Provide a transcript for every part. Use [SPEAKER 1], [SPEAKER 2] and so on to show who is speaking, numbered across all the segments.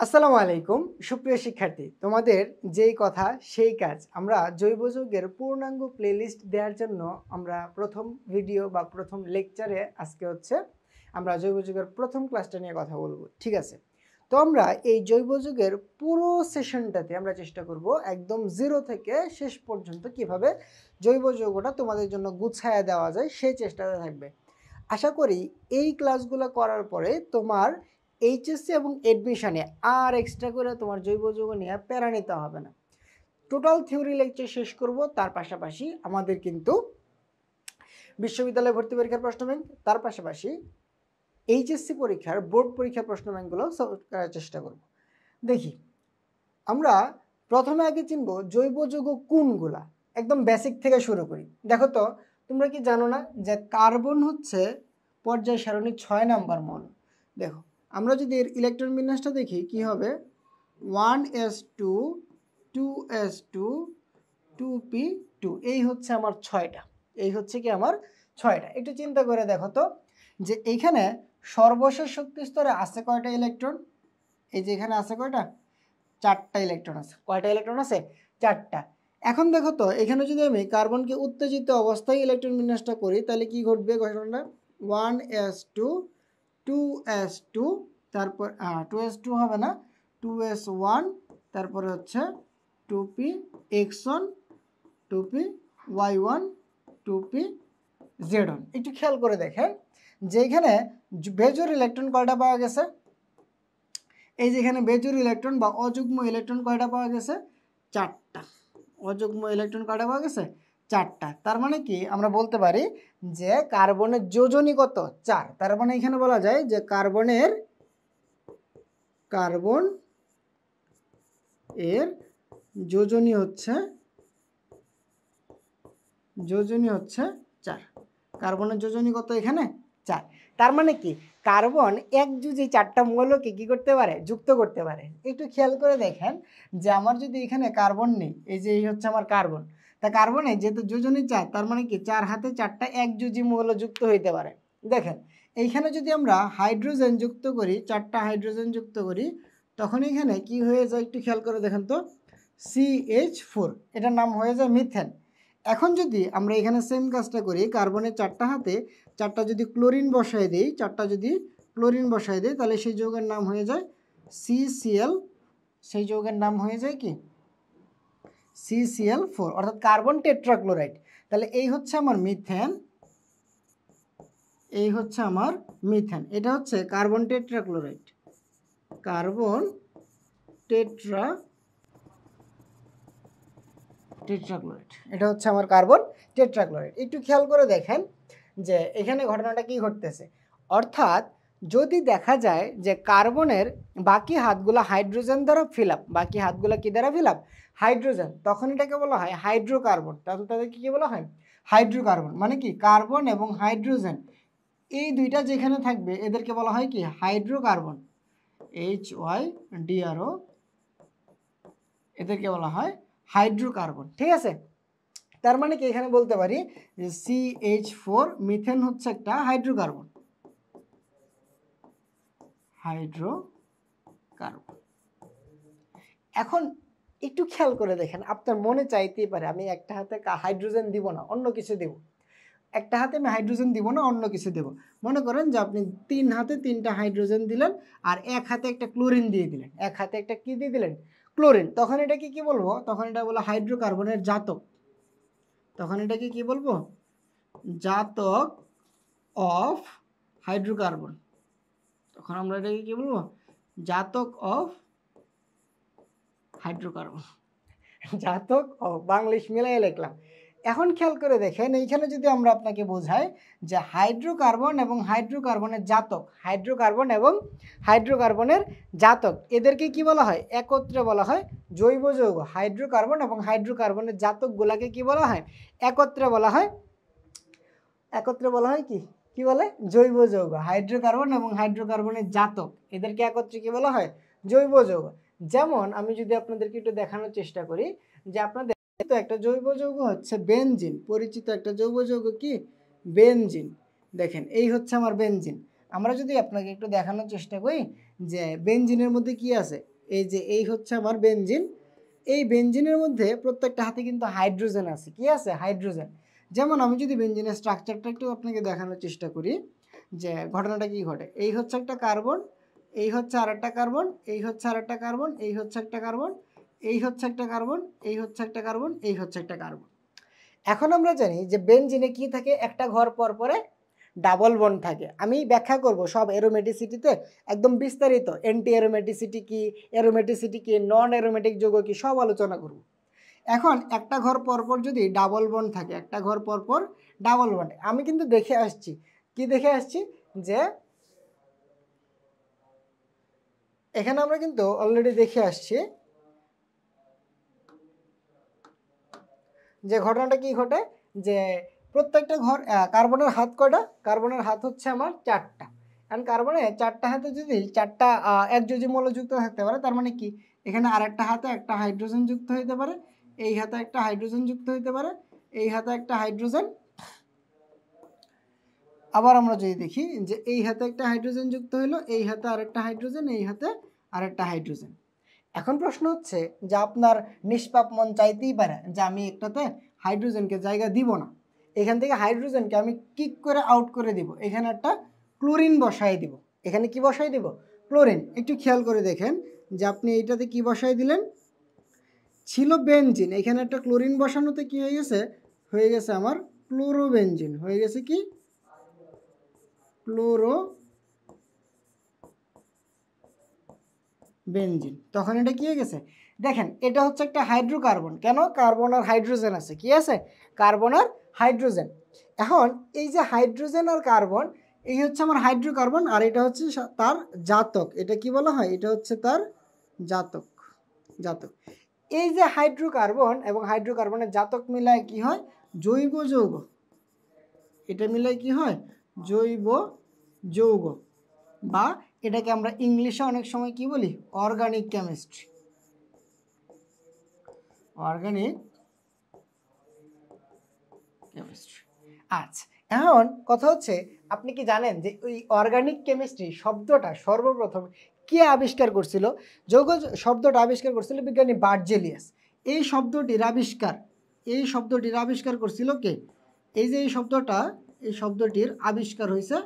[SPEAKER 1] আসসালামু আলাইকুম সুপ্রিয় শিক্ষার্থী, তোমাদের যেই কথা সেই কাজ। আমরা জৈব যৌগের পূর্ণাঙ্গ প্লেলিস্ট দেওয়ার জন্য আমরা প্রথম ভিডিও বা প্রথম লেকচারে আজকে আমরা জৈব যৌগের প্রথম ক্লাসটা নিয়ে কথা বলবো। ঠিক আছে, তো আমরা এই জৈব যৌগের পুরো সেশনটাতে আমরা চেষ্টা করব একদম জিরো থেকে শেষ পর্যন্ত কিভাবে জৈব যৌগটা তোমাদের জন্য গুছায়া দেওয়া যায় সেই চেষ্টাতে থাকবে। আশা করি এই ক্লাসগুলো করার পরে তোমার এইচএসসি এবং এডমিশনে আর এক্সট্রা করে তোমার জৈব যৌগ নিয়ে প্যারা নিতে হবে না। টোটাল থিওরি লেকচার শেষ করব, তার পাশাপাশি আমাদের কিন্তু বিশ্ববিদ্যালয় ভর্তি পরীক্ষার প্রশ্ন ব্যাংক, তার পাশাপাশি এইচএসসি পরীক্ষার বোর্ড পরীক্ষার প্রশ্ন ব্যাংকগুলো সলভ করার চেষ্টা করব। দেখি আমরা প্রথমে আগে চিনব জৈব যৌগ কোনগুলা, একদম বেসিক থেকে শুরু করি। দেখো তো, তোমরা কি জানো না যে কার্বন হচ্ছে পর্যায় সারণী 6 নাম্বার মৌল। দেখো, আমরা যদি এর ইলেকট্রন বিন্যাসটা দেখি কি হবে, 1s2 2s2 2p2, এই হচ্ছে আমার 6টা, এই হচ্ছে কি আমার 6টা। একটু চিন্তা করে দেখো তো যে এইখানে সর্বশেষ শক্তি স্তরে আছে কয়টা ইলেকট্রন? এই যে এখানে আছে কয়টা? 4টা ইলেকট্রন আছে। কয়টা ইলেকট্রন আছে? 4টা। এখন দেখো তো, এখানে যদি আমি কার্বনকে উত্তেজিত অবস্থায় ইলেকট্রন বিন্যাসটা করি তাহলে কি ঘটবে ঘটনাটা? 1s2 2s2, তারপর 2s2 হবে না, 2s1, তারপরে হচ্ছে 2px1 2py1 2pz1। একটু খেয়াল করে দেখেন যে এখানে বেজোর ইলেকট্রন কয়টা পাওয়া গেছে? এই যে এখানে বেজোর ইলেকট্রন বা অযুগ্ম ইলেকট্রন কয়টা পাওয়া গেছে? 4টা। অযুগ্ম ইলেকট্রন কয়টা পাওয়া গেছে? 4টা। তার মানে কি আমরা বলতে পারি যে কার্বনের যোজনী কত? 4। তার মানে এখানে বলা যায় যে কার্বন এর যোজনী হচ্ছে 4। কার্বনের যোজনী কত এখানে? 4। তার মানে কি কার্বন এক যুজে 4টা মৌলকে কি করতে পারে? যুক্ত করতে পারে। একটু খেয়াল করে দেখেন যে আমার যদি এখানে কার্বন নেই, এই যে এই হচ্ছে আমার কার্বন, তা কার্বনে যেহেতু যোজনী 4, তার মানে কি 4 হাতে 4টা একযোজী মৌল যুক্ত হইতে পারে। দেখেন এইখানে যদি আমরা হাইড্রোজেন যুক্ত করি, 4টা হাইড্রোজেন যুক্ত করি, তখন এখানে কি হয়ে যায় একটু খেয়াল করে দেখেন তো, CH4, এটার নাম হয়ে যায় মিথেন। এখন যদি আমরা এখানে সেম কাজটা করি, কার্বনের 4টা হাতে 4টা যদি ক্লোরিন বসায় দিই, তাহলে সেই যৌগের নাম হয়ে যায় CCl, সেই যৌগের নাম হয়ে যায় কি? CCl4, অর্থাৎ কার্বন টেট্রাক্লোরাইড। তাহলে এই হচ্ছে আমার মিথেন, এটা হচ্ছে কার্বন টেট্রাক্লোরাইড, টেট্রাক্লোরাইড, এটা হচ্ছে আমার কার্বন টেট্রাক্লোরাইড। একটু খেয়াল করে দেখেন যে এখানে ঘটনাটা কি ঘটতেছে। অর্থাৎ যদি দেখা যায় যে কার্বনের বাকি হাতগুলো হাইড্রোজেন দ্বারা ফিল আপ, হাইড্রোজেন, তখন এটাকে বলা হয় হাইড্রোকার্বন। তাহলে তাদেরকে কি বলা হয়? হাইড্রোকার্বন। মানে কি কার্বন এবং হাইড্রোজেন এই দুইটা যেখানে থাকবে এদেরকে বলা হয় কি? হাইড্রোকার্বন, HYDRO, এদেরকে বলা হয় হাইড্রোকার্বন। ঠিক আছে, তার মানে কি এখানে বলতে পারি যে CH4 মিথেন হচ্ছে একটা হাইড্রোকার্বন। এখন একটু খেয়াল করে দেখেন, আপনার মনে চাইতেই পারে আমি একটা হাতে হাইড্রোজেন দিব না, অন্য কিছু দেব। একটা হাতে আমি হাইড্রোজেন দিব না, অন্য কিছু দেব। মনে করেন যে আপনি 3 হাতে 3টা হাইড্রোজেন দিলেন আর এক হাতে একটা ক্লোরিন দিয়ে দিলেন, এক হাতে একটা কি দিয়ে দিলেন? ক্লোরিন। তখন এটাকে কি বলবো? তখন এটা বলা হাইড্রোকার্বনের জাতক। তখন এটাকে কি বলবো? জাতক অফ হাইড্রোকার্বন। তখন আমরা এটাকে কি বলবো? জাতক অফ হাইড্রোকার্বন। জাতক অফ, বাংলিশ মিলাই লিখলাম। এখন খেয়াল করে দেখেন এইখানে যদি আমরা আপনাকে বোঝাই যে হাইড্রোকার্বন এবং হাইড্রোকার্বনের জাতক, হাইড্রোকার্বনের জাতক, এদেরকে কি বলা হয়? একত্রে বলা হয় জৈব যৌগ। হাইড্রোকার্বন এবং হাইড্রোকার্বনের জাতকগুলোকে কি বলা হয়? একত্রে বলা হয় কি? কি বলে? জৈব যৌগ। হাইড্রোকার্বন এবং হাইড্রোকার্বনের জাতক, এদেরকে একত্রে কি বলা হয়? জৈব যৌগ। যেমন আমি যদি আপনাদেরকে একটু দেখানোর চেষ্টা করি যে আপনাদের তো একটা জৈব যৌগ হচ্ছে বেনজিন, পরিচিত একটা জৈব যৌগ কি? বেনজিন। দেখেন এই হচ্ছে আমার বেনজিন। আমরা যদি আপনাকে একটু দেখানোর চেষ্টা করি যে বেনজিনের মধ্যে কি আছে, এই যে এই হচ্ছে আমার বেনজিন, এই বেনজিনের মধ্যে প্রত্যেকটা হাতে কিন্তু হাইড্রোজেন আছে। কি আছে? হাইড্রোজেন। যেমন আমি যদি বেনজিনের স্ট্রাকচারটা একটু আপনাকে দেখানোর চেষ্টা করি যে ঘটনাটা কি ঘটে। এই হচ্ছে একটা কার্বন, এই হচ্ছে আরেকটা কার্বন, এই হচ্ছে আরেকটা কার্বন, এই হচ্ছে একটা কার্বন, এই হচ্ছে একটা কার্বন, এই হচ্ছে একটা কার্বন, এই হচ্ছে একটা কার্বন। এখন আমরা জানি যে বেনজিনে কি থাকে, একটা ঘর পর পরে ডাবল বন্ড থাকে। আমি ব্যাখ্যা করব সব অ্যারোমেটিসিটিতে একদম বিস্তারিত, অ্যান্টি অ্যারোমেটিসিটি কি, নন অ্যারোমেটিক যৌগ কি, সব আলোচনা করব। এখন একটা ঘর পরপর যদি ডাবল বন্ড থাকে, একটা ঘর পরপর ডাবল বন্ড, আমি কিন্তু দেখে আসছি, কি দেখে আসছি যে এখানে আমরা কিন্তু অলরেডি দেখে আসছি যে ঘটনাটা কি ঘটে, যে প্রত্যেকটা ঘর কার্বনের হাত কয়টা, কার্বনের হাত হচ্ছে আমার 4টা। কারণ কার্বনে 4টা হাতে যদি 4টা একযোজী মৌল যুক্ত থাকতে পারে, তার মানে কি এখানে আরেকটা হাতে একটা হাইড্রোজেন যুক্ত হইতে পারে, এই হাতে একটা হাইড্রোজেন যুক্ত হইতে পারে, এই হাতে একটা হাইড্রোজেন, আবার আমরা যদি দেখি যে এই হাতে একটা হাইড্রোজেন যুক্ত হইলো, এই হাতে আরেকটা হাইড্রোজেন, এই হাতে আরেকটা হাইড্রোজেন। এখন প্রশ্ন হচ্ছে যে আপনার নিষ্পাপ মন চাইতেই পারে যে আমি একটাতে হাইড্রোজেনকে জায়গা দিব না, এখান থেকে হাইড্রোজেনকে আমি কিক করে আউট করে দিব, এখানে একটা ক্লোরিন বসাই দিব। এখানে কি বসাই দিব? ক্লোরিন। একটু খেয়াল করে দেখেন যে আপনি এইটাতে কি বসাই দিলেন, ছিল বেনজিন, এখানে একটা ক্লোরিন বসানোতে কি হয়ে গেছে আমার ক্লোরোবেনজিন, হয়ে গেছে কি বেনজিন। তখন এটা কি হয়ে গেছে, দেখেন এটা হচ্ছে একটা হাইড্রোকার্বন। কেন? কার্বন আর হাইড্রোজেন আছে। কি আছে? কার্বন আর হাইড্রোজেন। এখন এই যে হাইড্রোজেন আর কার্বন, এই হচ্ছে আমার হাইড্রোকার্বন, আর এটা হচ্ছে তার জাতক। এটা কি বলা হয়? এটা হচ্ছে তার জাতক। জাতক। এই যে হাইড্রোকার্বন এবং হাইড্রোকার্বনের জাতক মিলায় কি হয়? জৈব যৌগ। এটা মিলায় কি হয়? জৈব যৌগ, বা এটাকে আমরা ইংলিশে অনেক সময় কি বলি? Organic chemistry. Organic chemistry. আচ্ছা, এখন কথা হচ্ছে আপনি কি জানেন যে ওই অর্গানিক কেমিস্ট্রি শব্দটা সর্বপ্রথম কে আবিষ্কার করছিল? যৌগ শব্দটা আবিষ্কার করছিল বিজ্ঞানী বার্জেলিয়াস। এই শব্দটির আবিষ্কার করছিল কে? এই যে এই শব্দটির আবিষ্কার হয়েছে,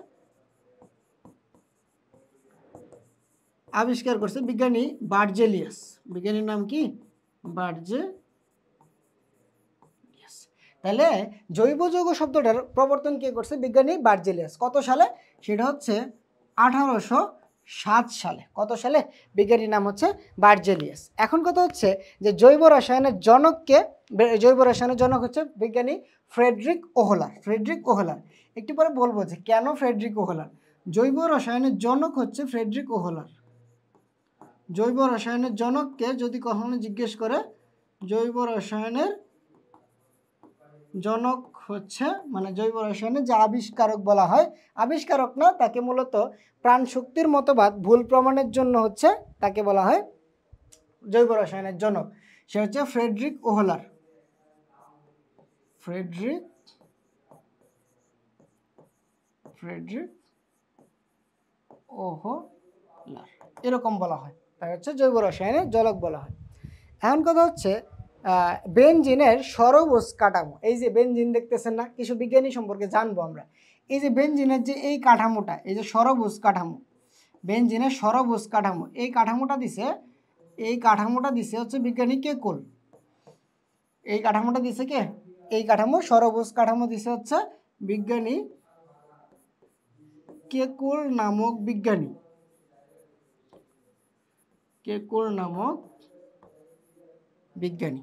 [SPEAKER 1] আবিষ্কার করছে বিজ্ঞানী বার্জেলিয়াস। বিজ্ঞানীর নাম কি? বার্জেলিয়াস। তাহলে জৈব যৌগ শব্দটার প্রবর্তন কে করছে? বিজ্ঞানী বার্জেলিয়াস। কত সালে? সেটা হচ্ছে 1807 সালে। কত সালে? বিজ্ঞানীর নাম হচ্ছে বার্জেলিয়াস। এখন কথা হচ্ছে যে জৈব রসায়নের জনককে, জৈব রসায়নের জনক হচ্ছে বিজ্ঞানী ফ্রেডরিক ওহলার। ফ্রেডরিক ওহলার একটু পরে বলবো যে কেন ফ্রেডরিক ওহলার। জৈব রসায়নের জনক হচ্ছে ফ্রেডরিক ওহলার। জৈব রসায়নের জনককে যদি কখনো জিজ্ঞেস করে, জৈব রসায়নের জনক হচ্ছে মানে জৈব রসায়নের যে আবিষ্কারক বলা হয়, আবিষ্কারক না, তাকে মূলত প্রাণ শক্তির মতবাদ ভুল প্রমাণের জন্য হচ্ছে তাকে বলা হয় জৈব রসায়নের জনক। সে হচ্ছে ফ্রেডরিক ওহলার। ফ্রেডরিক ওহলার এরকম বলা হয়, তাই হচ্ছে জৈব রসায়নের জনক বলা হয়। এখন কথা হচ্ছে বেনজিনের সরবুজ কাঠামো। এই যে বেনজিন দেখতেছেন না, কিছু বিজ্ঞানী সম্পর্কে জানবো আমরা। এই যে বেনজিনের যে এই কাঠামোটা, এই যে সরবুজ কাঠামো, বেনজিনের সরবুজ কাঠামো, এই কাঠামোটা দিছে হচ্ছে বিজ্ঞানী কেকুল। এই কাঠামোটা দিছে কে? এই কাঠামো, সরবুজ কাঠামো দিছে হচ্ছে বিজ্ঞানী কেকুল নামক বিজ্ঞানী। কেকুল নামক বিজ্ঞানী।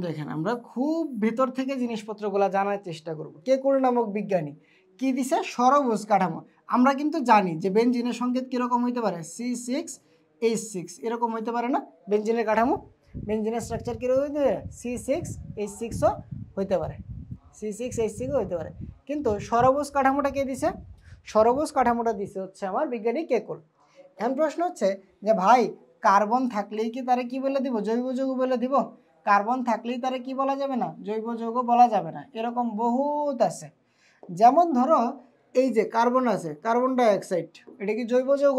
[SPEAKER 1] দেখেন আমরা খুব ভেতর থেকে জিনিসপত্রগুলো জানার চেষ্টা করব। কেকুল নামক বিজ্ঞানী কি দিছে? সরবুজ কাঠামো। আমরা কিন্তু জানি যে বেনজিনের সংকেত কিরকম হইতে পারে, C6H6 এরকম হইতে পারে না? বেনজিনের কাঠামো, বেনজিনের স্ট্রাকচার কিরকম হইতে পারে? C6H6ও হইতে পারে, C6H6ও হইতে পারে। কিন্তু সরবুজ কাঠামোটা কে দিছে? সরবুজ কাঠামোটা দিছে হচ্ছে আমার বিজ্ঞানী কেকুল। এখন প্রশ্ন হচ্ছে যে ভাই কার্বন থাকলেই কি তারে কি বলে দিব? জৈব যৌগ বলে দিব? কার্বন থাকলেই তারে কি বলা যাবে না? জৈব যৌগ বলা যাবে না। এরকম বহুত আছে। যেমন ধরো এই যে কার্বন আছে, কার্বন ডাই অক্সাইড, এটা কি জৈব যৌগ?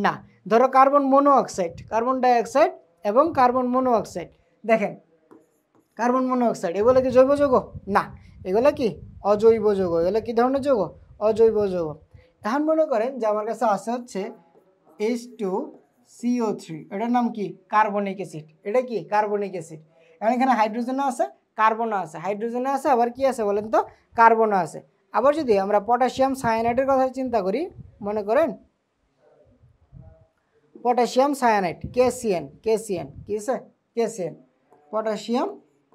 [SPEAKER 1] না। ধরো কার্বন মনো অক্সাইড, কার্বন ডাই অক্সাইড এবং কার্বন মনো অক্সাইড, দেখেন কার্বন মনো অক্সাইড, এগুলো কি জৈব যৌগ? না, এগুলো কি অজৈব যৌগ। এগুলো কি ধরনের যৌগ? অজৈব যৌগ। এখন মনে করেন যে আমার কাছে আছে হচ্ছে H2CO3, এটার নাম কি? Carbonic acid. এটা কি? Carbonic acid. এখন এখানে হাইড্রোজেনও আছে, কার্বনও আছে, হাইড্রোজেনও আছে, আবার কি আছে বলেন তো? কার্বনও আছে। আবার যদি আমরা পটাশিয়াম সায়ানাইডের কথা চিন্তা করি, মনে করেন পটাশিয়াম সায়ানাইড, KCN, KCN কি আছে? KCN, পটাশিয়াম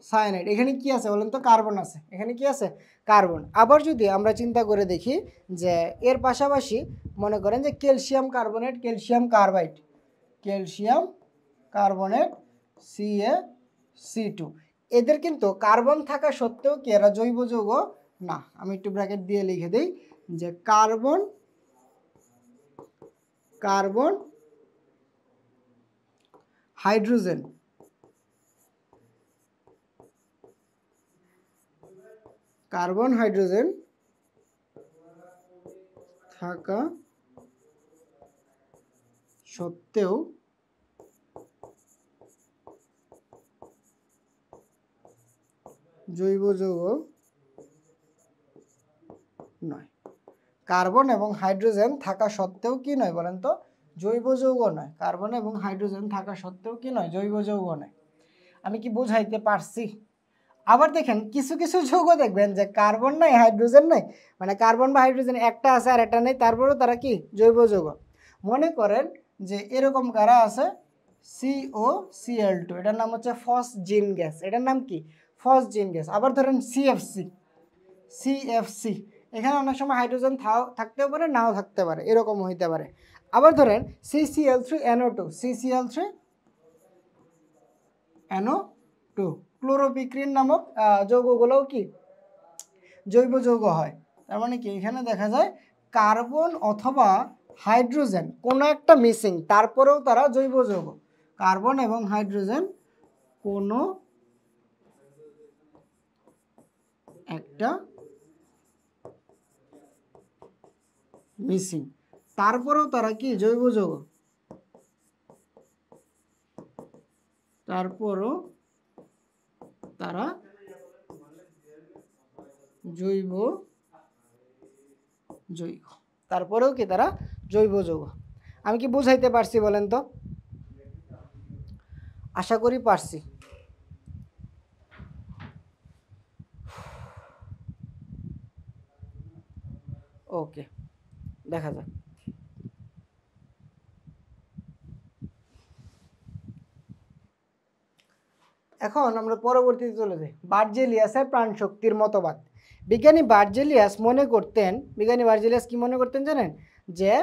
[SPEAKER 1] সায়ানাইড, এখানে কি আছে বলেন তো? কার্বন আছে। এখানে কি আছে? কার্বন। আবার যদি আমরা চিন্তা করে দেখি যে এর পাশাপাশি মনে করেন যে calcium carbonate, calcium carbide, calcium carbonate CaC2, এদের কিন্তু কার্বন থাকা সত্ত্বেও কি এরা জৈব যৌগ না। আমি একটু ব্র্যাকেট দিয়ে লিখে দিই যে carbon, carbon hydrogen, carbon hydrogen থাকা সত্ত্বেও জৈব যৌগ নয়। কার্বন এবং হাইড্রোজেন থাকা সত্ত্বেও কি নয় বলেন তো? জৈব যৌগ নয়। কার্বন এবং হাইড্রোজেন থাকা সত্ত্বেও কি নয়? জৈব যৌগ নয়। আমি কি বুঝাইতে পারছি? আবার দেখেন কিছু কিছু যৌগ দেখবেন যে কার্বন নাই, হাইড্রোজেন নাই, মানে কার্বন বা হাইড্রোজেন একটা আছে আর একটা নেই, তারপরেও তারা কি? জৈব যৌগ। মনে করেন যে এরকম কারা আছে COCl2, এটার নাম হচ্ছে ফসজিন গ্যাস। এটার নাম কি? Phosgene gas. আবার ধরেন CFC, এখানে অনেক সময় হাইড্রোজেন থাকতেও পারে, নাও থাকতে পারে, এরকম হইতে পারে। আবার ধরেন CCl3NO2, CCl3NO2, ক্লোরোপিক্রিন নামক যৌগগুলোও কি? জৈব যৌগ হয়। তার মানে কি এখানে দেখা যায় কার্বন অথবা হাইড্রোজেন কোনো একটা মিসিং, তারপরেও তারা জৈব যৌগ। কার্বন এবং হাইড্রোজেন কোনো একটা মিসিং, তারপরেও তারা কি? জৈব যৌগ। তারপরও তারা জৈব যৌগ। তারপরেও কি তারা জৈব যৌগ। আমি কি বুঝাইতে পারছি বলেন তো? আশা করি পারছি। ওকে, দেখা যাক। এখন আমরা পরবর্তীতে চলে যাই, বার্জেলিয়াসের প্রাণশক্তির মতবাদ। বিজ্ঞানী বার্জেলিয়াস কি মনে করতেন জানেন? যে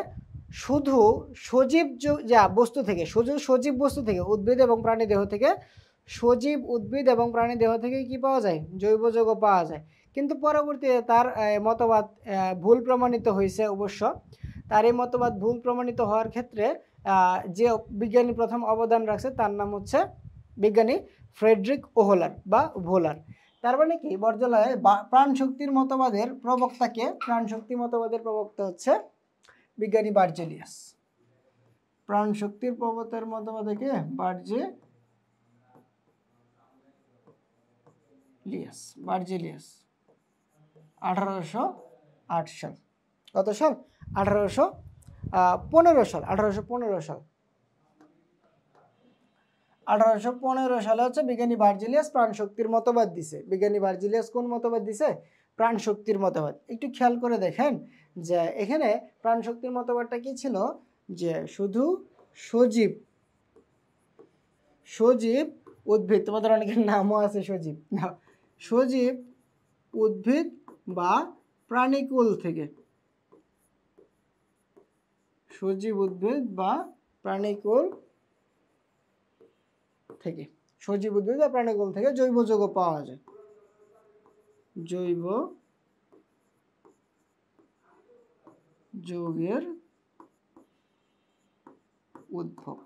[SPEAKER 1] শুধু সজীব যা বস্তু থেকে, শুধু সজীব বস্তু থেকে, উদ্ভিদ এবং প্রাণী দেহ থেকে, সজীব উদ্ভিদ এবং প্রাণী দেহ থেকে কি পাওয়া যায়? জৈব যৌগ পাওয়া যায়। কিন্তু পরবর্তীতে তার মতবাদ ভুল প্রমাণিত হয়েছে। অবশ্য তার এই মতবাদ ভুল প্রমাণিত হওয়ার ক্ষেত্রে যে বিজ্ঞানী প্রথম অবদান রাখছে তার নাম হচ্ছে বিজ্ঞানী ফ্রেডরিক ওহলার বা ভোলার। তার মানে কি বর্জলায় প্রাণশক্তির মতবাদের প্রবক্তাকে? প্রাণশক্তি মতবাদের প্রবক্তা হচ্ছে বিজ্ঞানী বার্জেলিয়াস। প্রাণশক্তির প্রবক্তার মতবাদকে বার্জেলিয়াস 1808 সাল। কত সাল? 1815 সাল। 1815 সালে হচ্ছে বিজ্ঞানী বার্জেলিয়াস প্রাণশক্তির মতবাদ দিছে। বিজ্ঞানী বার্জেলিয়াস কোন মতবাদ দিছে? প্রাণশক্তির মতবাদ। একটু খেয়াল করে দেখেন যে এখানে প্রাণশক্তির মতবাদটা কি ছিল? যে শুধু সজীব উদ্ভিদ, তোমাদের অনেকের নামও আছে সজীব, না, সজীব উদ্ভিদ বা প্রাণীকুল থেকে, সজীব উদ্ভিদ বা প্রাণীকুল থেকে, সজীব উদ্ভিদ বা প্রাণীকুল থেকে জৈব যৌগ পাওয়া যায়। জৈব যৌগের উদ্ভব।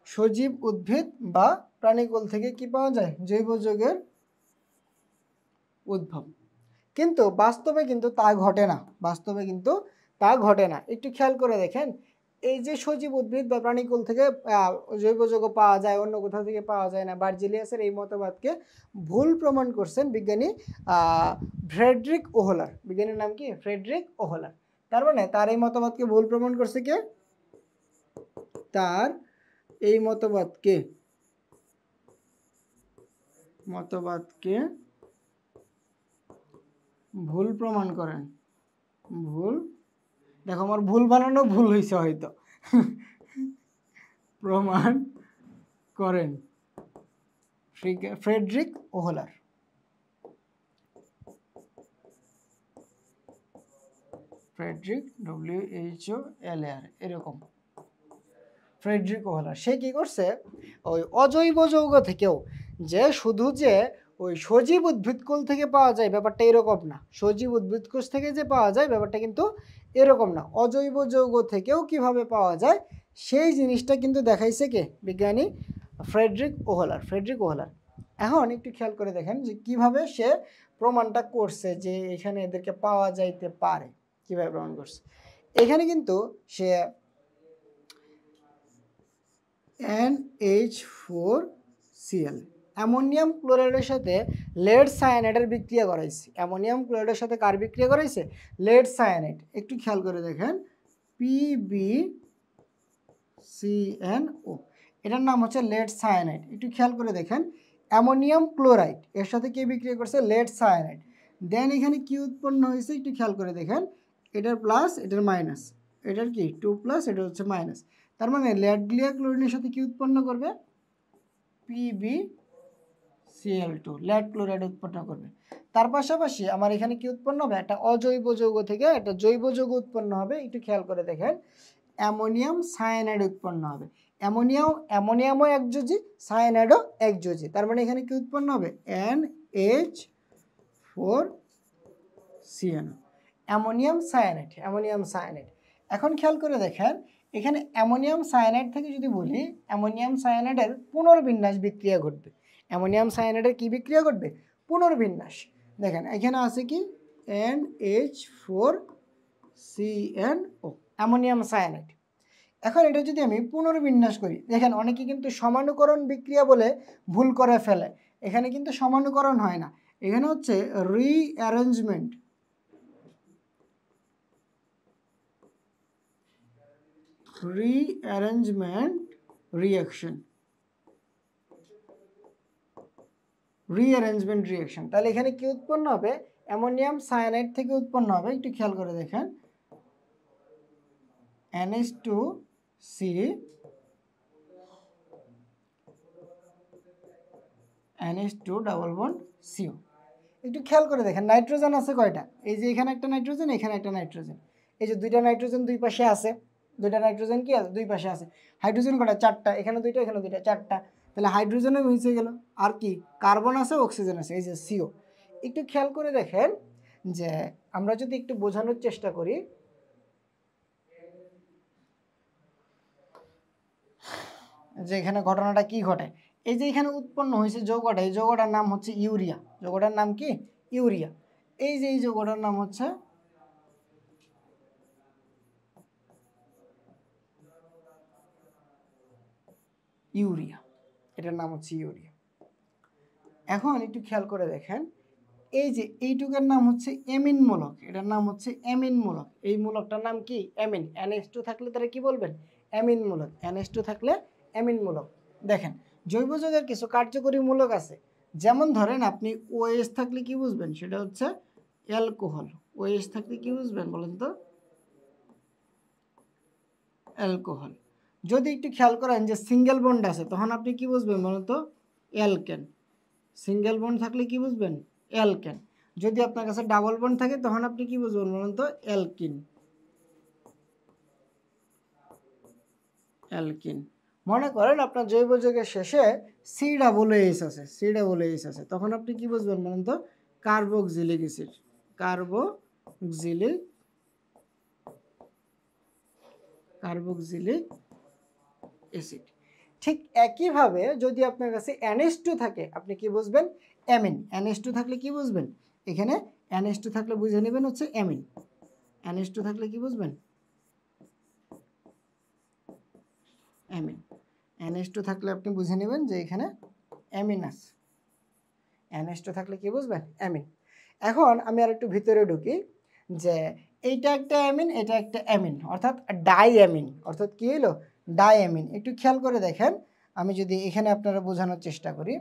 [SPEAKER 1] সজীব উদ্ভিদ বা প্রাণীকুল থেকে কি পাওয়া যায়? জৈব যৌগের উদ্ভব। কিন্তু বাস্তবে কিন্তু তা ঘটে না, বাস্তবে কিন্তু তা ঘটে না। একটু খেয়াল করে দেখেন, এই যে সজীব উদ্ভিদ বা প্রাণীকুল থেকে জৈব যৌগ পাওয়া যায়, অন্য কোথাও থেকে পাওয়া যায় না, বার্জিলিয়াসের এই মতবাদকে ভুল প্রমাণ করছেন বিজ্ঞানী ফ্রেডরিক ওহলার। বিজ্ঞানীর নাম কি? ফ্রেডরিক ওহলার। তার মানে তার এই মতবাদকে ভুল প্রমাণ করছে কে? তার এই মতবাদকে ভুল প্রমাণ করেন। ভুল, দেখো আমার ভুল বানানো ভুল হয়েছে হয়তো। প্রমাণ করেন ফ্রেডরিক ওহলার। ফ্রেডরিক WHOLAR এরকম ফ্রেডরিক ওহলার। সে কি করছে, ওই অজৈব যৌগ থেকেও যে শুধু যে ওই সজীব উদ্ভিদকুল থেকে পাওয়া যায় ব্যাপারটা এরকম না, সজীব উদ্ভিদকোষ থেকে যে পাওয়া যায় ব্যাপারটা কিন্তু এরকম না, অজৈব যৌগ থেকেও কিভাবে পাওয়া যায় সেই জিনিসটা কিন্তু দেখাইছে কে? বিজ্ঞানী ফ্রেডরিক ওহলার। ফ্রেডরিক ওহলার। এখন একটু খেয়াল করে দেখেন যে কিভাবে সে প্রমাণটা করছে যে এখানে এদেরকে পাওয়া যাইতে পারে, কিভাবে প্রমাণ করছে। এখানে কিন্তু সে NH4Cl অ্যামোনিয়াম ক্লোরাইডের সাথে লেড সায়ানাইডের বিক্রিয়া করাইছে। অ্যামোনিয়াম ক্লোরাইডের সাথে কার বিক্রিয়া করাইছে? Lead cyanide. একটু খেয়াল করে দেখেন, PbCnO, এটার নাম হচ্ছে লেড সায়ানাইড। একটু খেয়াল করে দেখেন, অ্যামোনিয়াম ক্লোরাইড এর সাথে কে বিক্রিয়া করছে? Lead cyanide. দেন এখানে কি উৎপন্ন হয়েছে একটু খেয়াল করে দেখেন, এটার প্লাস এটার মাইনাস, এটার কি 2+, এটা হচ্ছে মাইনাস। তার মানে লেড গ্লিয়া ক্লোরিনের সাথে কি উৎপন্ন করবে? PbCl2, লেড ক্লোরাইড উৎপন্ন করবে। তার পাশাপাশি আমার এখানে কি উৎপন্ন হবে? একটা অজৈব যৌগ থেকে একটা জৈব যৌগ উৎপন্ন হবে। একটু খেয়াল করে দেখেন, অ্যামোনিয়াম সায়ানাইড উৎপন্ন হবে। অ্যামোনিয়ামও একযোজি, সায়ানাইডও একযোজি। তার মানে এখানে কি উৎপন্ন হবে? NH4CnO, ammonium cyanide. Ammonium cyanide. এখন খেয়াল করে দেখেন, এখানে অ্যামোনিয়াম সায়ানাইড থেকে যদি বলি, অ্যামোনিয়াম সায়ানাইডের পুনর্বিন্যাস বিক্রিয়া ঘটবে। অ্যামোনিয়াম সায়ানাইডের কি বিক্রিয়া ঘটবে? পুনর্বিন্যাস। দেখেন এখানে আছে কি? NH4CnO, ammonium cyanide. এখন এটা যদি আমি পুনর্বিন্যাস করি, দেখেন অনেকে কিন্তু সমানুকরণ বিক্রিয়া বলে ভুল করে ফেলে। এখানে কিন্তু সমানুকরণ হয় না, এখানে হচ্ছে রিঅ্যারেঞ্জমেন্ট। Rearrangement rearrangement. তাহলে এখানে কি উৎপন্ন হবে? অ্যামোনিয়াম সায়ানাইড থেকে উৎপন্ন হবে। একটু খেয়াল করে দেখেন, NH2CO। একটু খেয়াল করে দেখেন, নাইট্রোজেন আছে কয়টা? এই যে এখানে একটা নাইট্রোজেন, এখানে একটা নাইট্রোজেন, এই যে দুইটা নাইট্রোজেন দুই পাশে আছে, দুইটা নাইট্রোজেন কি আছে? দুই পাশে আছে। হাইড্রোজেন কয়টা? চারটা, এখানে দুইটা, এখানে দুইটা, চারটা। তাহলে হাইড্রোজেনও মিশে গেল। আর কি? কার্বন আছে, অক্সিজেন আছে, এই যে CO। একটু খেয়াল করে দেখেন যে আমরা যদি একটু বোঝানোর চেষ্টা করি, যে এখানে ঘটনাটা কি ঘটে। এই যে এখানে উৎপন্ন হয়েছে যৌগটা, এই যৌগটার নাম হচ্ছে ইউরিয়া। যৌগটার নাম কি? ইউরিয়া। এই যে এই যৌগটার নাম হচ্ছে ইউরিয়া, এটার নাম হচ্ছে ইউরিয়া। এখন একটু খেয়াল করে দেখেন, এই যে এইটুকের নাম হচ্ছে এমিন মূলক, এটার নাম হচ্ছে এমিন মূলক। এই মূলকটার নাম কি? এমিন। NH2 থাকলে তারা কি বলবেন? এমিন মূলক। NH2 থাকলে এমিন মূলক। দেখেন জৈব যৌগের কিছু কার্যকরী মূলক আছে, যেমন ধরেন আপনি OH থাকলে কি বুঝবেন? সেটা হচ্ছে অ্যালকোহল। OH থাকলে কি বুঝবেন বলেন তো? অ্যালকোহল। যদি একটু খেয়াল করেন যে সিঙ্গেল বন্ড আছে, তখন আপনি কি বুঝবেন বলেন তো? অ্যালকেন। সিঙ্গেল বন্ড থাকলে কি বুঝবেন? অ্যালকেন। যদি আপনার কাছে ডাবল বন্ড থাকে তখন আপনি কি বুঝবেন বলেন তো? অ্যালকিন। অ্যালকিন। মনে করেন আপনার জৈব যৌগের শেষে COOH আছে, COOH আছে, তখন আপনি কি বুঝবেন বলেন তো? Carboxylic acid. Carboxylic acid. ঠিক একইভাবে যদি আপনার কাছে NH2 থাকে, আপনি কি বুঝবেন? অ্যামিন। NH2 থাকলে কি বুঝবেন? এখানে NH2 থাকলে বুঝে নেবেন হচ্ছে অ্যামিন। NH2 থাকলে কি বুঝবেন? অ্যামিন। NH2 থাকলে আপনি বুঝে নেবেন যে এখানে অ্যামিন আছে। NH2 থাকলে কি বুঝবেন? অ্যামিন। এখন আমি আর একটু ভিতরে ঢুকি যে এইটা একটা অ্যামিন, এটা একটা অ্যামিন, অর্থাৎ ডাইঅ্যামিন। অর্থাৎ কি হলো? ডাইঅ্যামিন। একটু খেয়াল করে দেখেন, আমি যদি এখানে আপনারা বোঝানোর চেষ্টা করি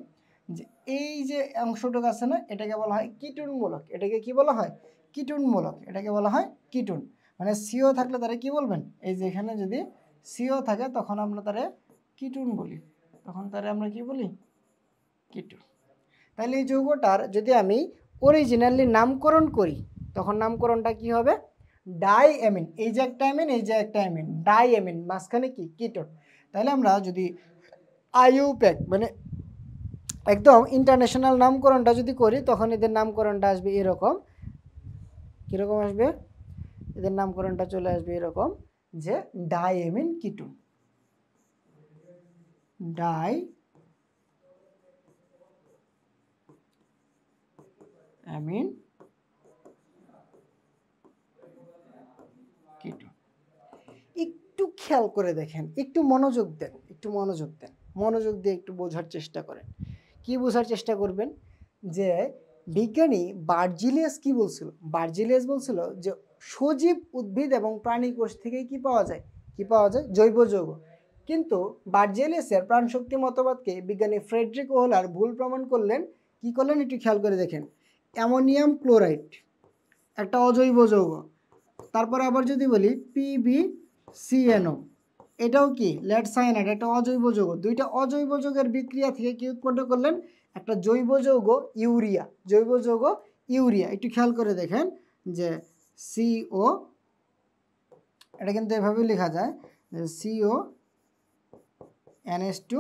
[SPEAKER 1] যে এই যে অংশটুকু আছে না, এটাকে বলা হয় কিটুনমূলক। এটাকে কি বলা হয়? কিটুনমূলক। এটাকে বলা হয় কিটুন। মানে সিও থাকলে তারা কি বলবেন? এই যে এখানে যদি সিও থাকে তখন আমরা তারে কিটুন বলি। তখন তারে আমরা কি বলি? কিটুন। তাহলে এই যৌগটার যদি আমি অরিজিনালি নামকরণ করি তখন নামকরণটা কি হবে? ডাইঅ্যামিন। এই যে একটা অ্যামিন, এই যে একটা অ্যামিন, ডাইঅ্যামিন, মাঝখানে কি? কিটোন। তাহলে আমরা যদি আইইউপ্যাক মানে একদম ইন্টারন্যাশনাল নামকরণটা যদি করি তখন এদের নামকরণটা আসবে এরকম। কীরকম আসবে? এদের নামকরণটা চলে আসবে এরকম যে ডাইঅ্যামিন কিটোন। Diamine ketone. একটু খেয়াল করে দেখেন, একটু মনোযোগ দেন, একটু মনোযোগ দেন, মনোযোগ দিয়ে একটু বোঝার চেষ্টা করেন। কি বোঝার চেষ্টা করবেন? যে বিজ্ঞানী বার্জিলিয়াস কি বলছিল? বার্জিলিয়াস বলছিল যে সজীব উদ্ভিদ এবং প্রাণী কোষ থেকেই কি পাওয়া যায়? কি পাওয়া যায়? জৈব যৌগ। কিন্তু বার্জিলিয়াসের প্রাণশক্তি মতবাদকে বিজ্ঞানী ফ্রেডরিক ওহলার ভুল প্রমাণ করলেন। কি করলেন? একটু খেয়াল করে দেখেন। অ্যামোনিয়াম ক্লোরাইড একটা অজৈব যৌগ। তারপরে আবার যদি বলি PbCnO, এটাও কি? লেড সায়ানাইড, একটা অজৈব যৌগ। দুইটা অজৈব যৌগের বিক্রিয়া থেকে কি উৎপন্ন করলেন? একটা জৈব যৌগ ইউরিয়া। জৈব যৌগ ইউরিয়া। একটু খেয়াল করে দেখেন যে CO, এটা কিন্তু এভাবে লেখা যায় CONH2,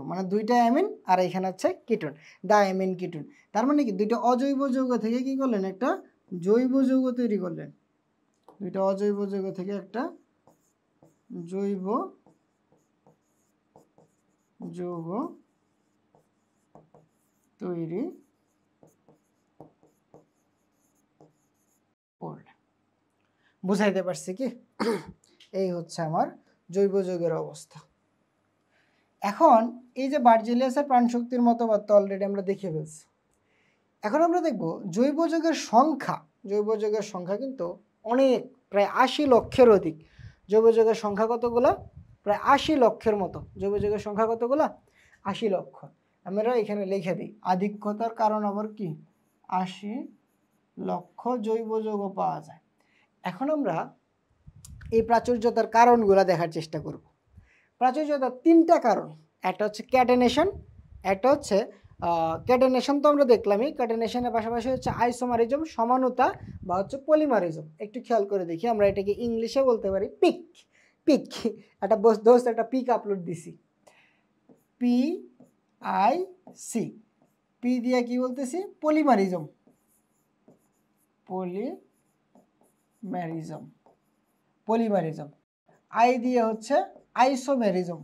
[SPEAKER 1] মানে দুইটা অ্যামিন আর এখানে হচ্ছে কিটোন, ডাইঅ্যামিন কিটোন। তার মানে কি দুইটা অজৈব যৌগ থেকে কি করলেন? একটা জৈব যৌগ তৈরি করলেন। দুইটা অজৈব যৌগ থেকে একটা জৈব যৌগ তৈরি করলেন। বুঝাইতে পারছি কি? এই হচ্ছে আমার জৈব যৌগের অবস্থা। এখন এই যে বার্জিলিয়াসের প্রাণশক্তির মতবাদ তো অলরেডি আমরা দেখে ফেলছি। এখন আমরা দেখব জৈব যৌগের সংখ্যা। জৈব যৌগের সংখ্যা কিন্তু অনেক, প্রায় 80 লক্ষের অধিক। জৈব যৌগের সংখ্যা কতগুলো? প্রায় 80 লক্ষের মতো। জৈব যৌগের সংখ্যা কতগুলো? 80 লক্ষ। আমরা এখানে লিখে দিই আধিক্যতার কারণ আবার কি? 80 লক্ষ জৈব যৌগ পাওয়া যায়। এখন আমরা এই প্রাচুর্যতার কারণগুলো দেখার চেষ্টা করব। প্রাচুর্যতার 3টা কারণ। একটা হচ্ছে ক্যাটেনেশন, একটা হচ্ছে ক্যাটেনেশন তো আমরা দেখলামই। ক্যাটেনেশনের পাশাপাশি হচ্ছে আইসোমারিজম, সমানতা বা হচ্ছে পলিমারিজম। একটু খেয়াল করে দেখি, আমরা এটাকে ইংলিশে বলতে পারি পিক। পিক একটা দোস্ত একটা পিক আপলোড দিছি, PIC। পি দিয়ে কি বলতেছি? পলিমারিজম। পলিমারিজম, পলিমারিজম। আই দিয়ে হচ্ছে আইসোমেরিজম,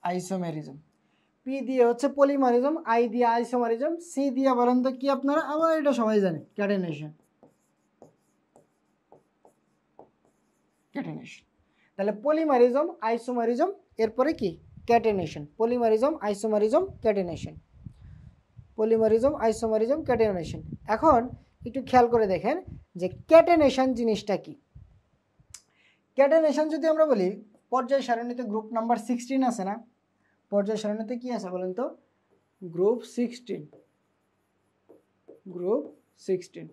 [SPEAKER 1] আইসোমেরিজম। পি দিয়ে হচ্ছে পলিমারিজম, আই দিয়ে আইসোমারিজম, সি দিয়ে বলেন তো কি আপনারা? আবার এটা সবাই জানে, ক্যাটেনেশন। ক্যাটেনেশন। তাহলে পলিমারিজম, আইসোমারিজম, এরপরে কি? ক্যাটেনেশন। পলিমারিজম, আইসোমারিজম, ক্যাটেনেশন। পলিমারিজম, আইসোমারিজম, ক্যাটেনেশন। এখন একটু খেয়াল করে দেখেন যে ক্যাটেনেশন জিনিসটা কি। ক্যাটেনেশন যদি আমরা বলি, পর্যায় সারণীতে গ্রুপ নাম্বার 16 আছে না? পর্যায় সারণীতে কি আছে বলেন তো? গ্রুপ 16। গ্রুপ 16।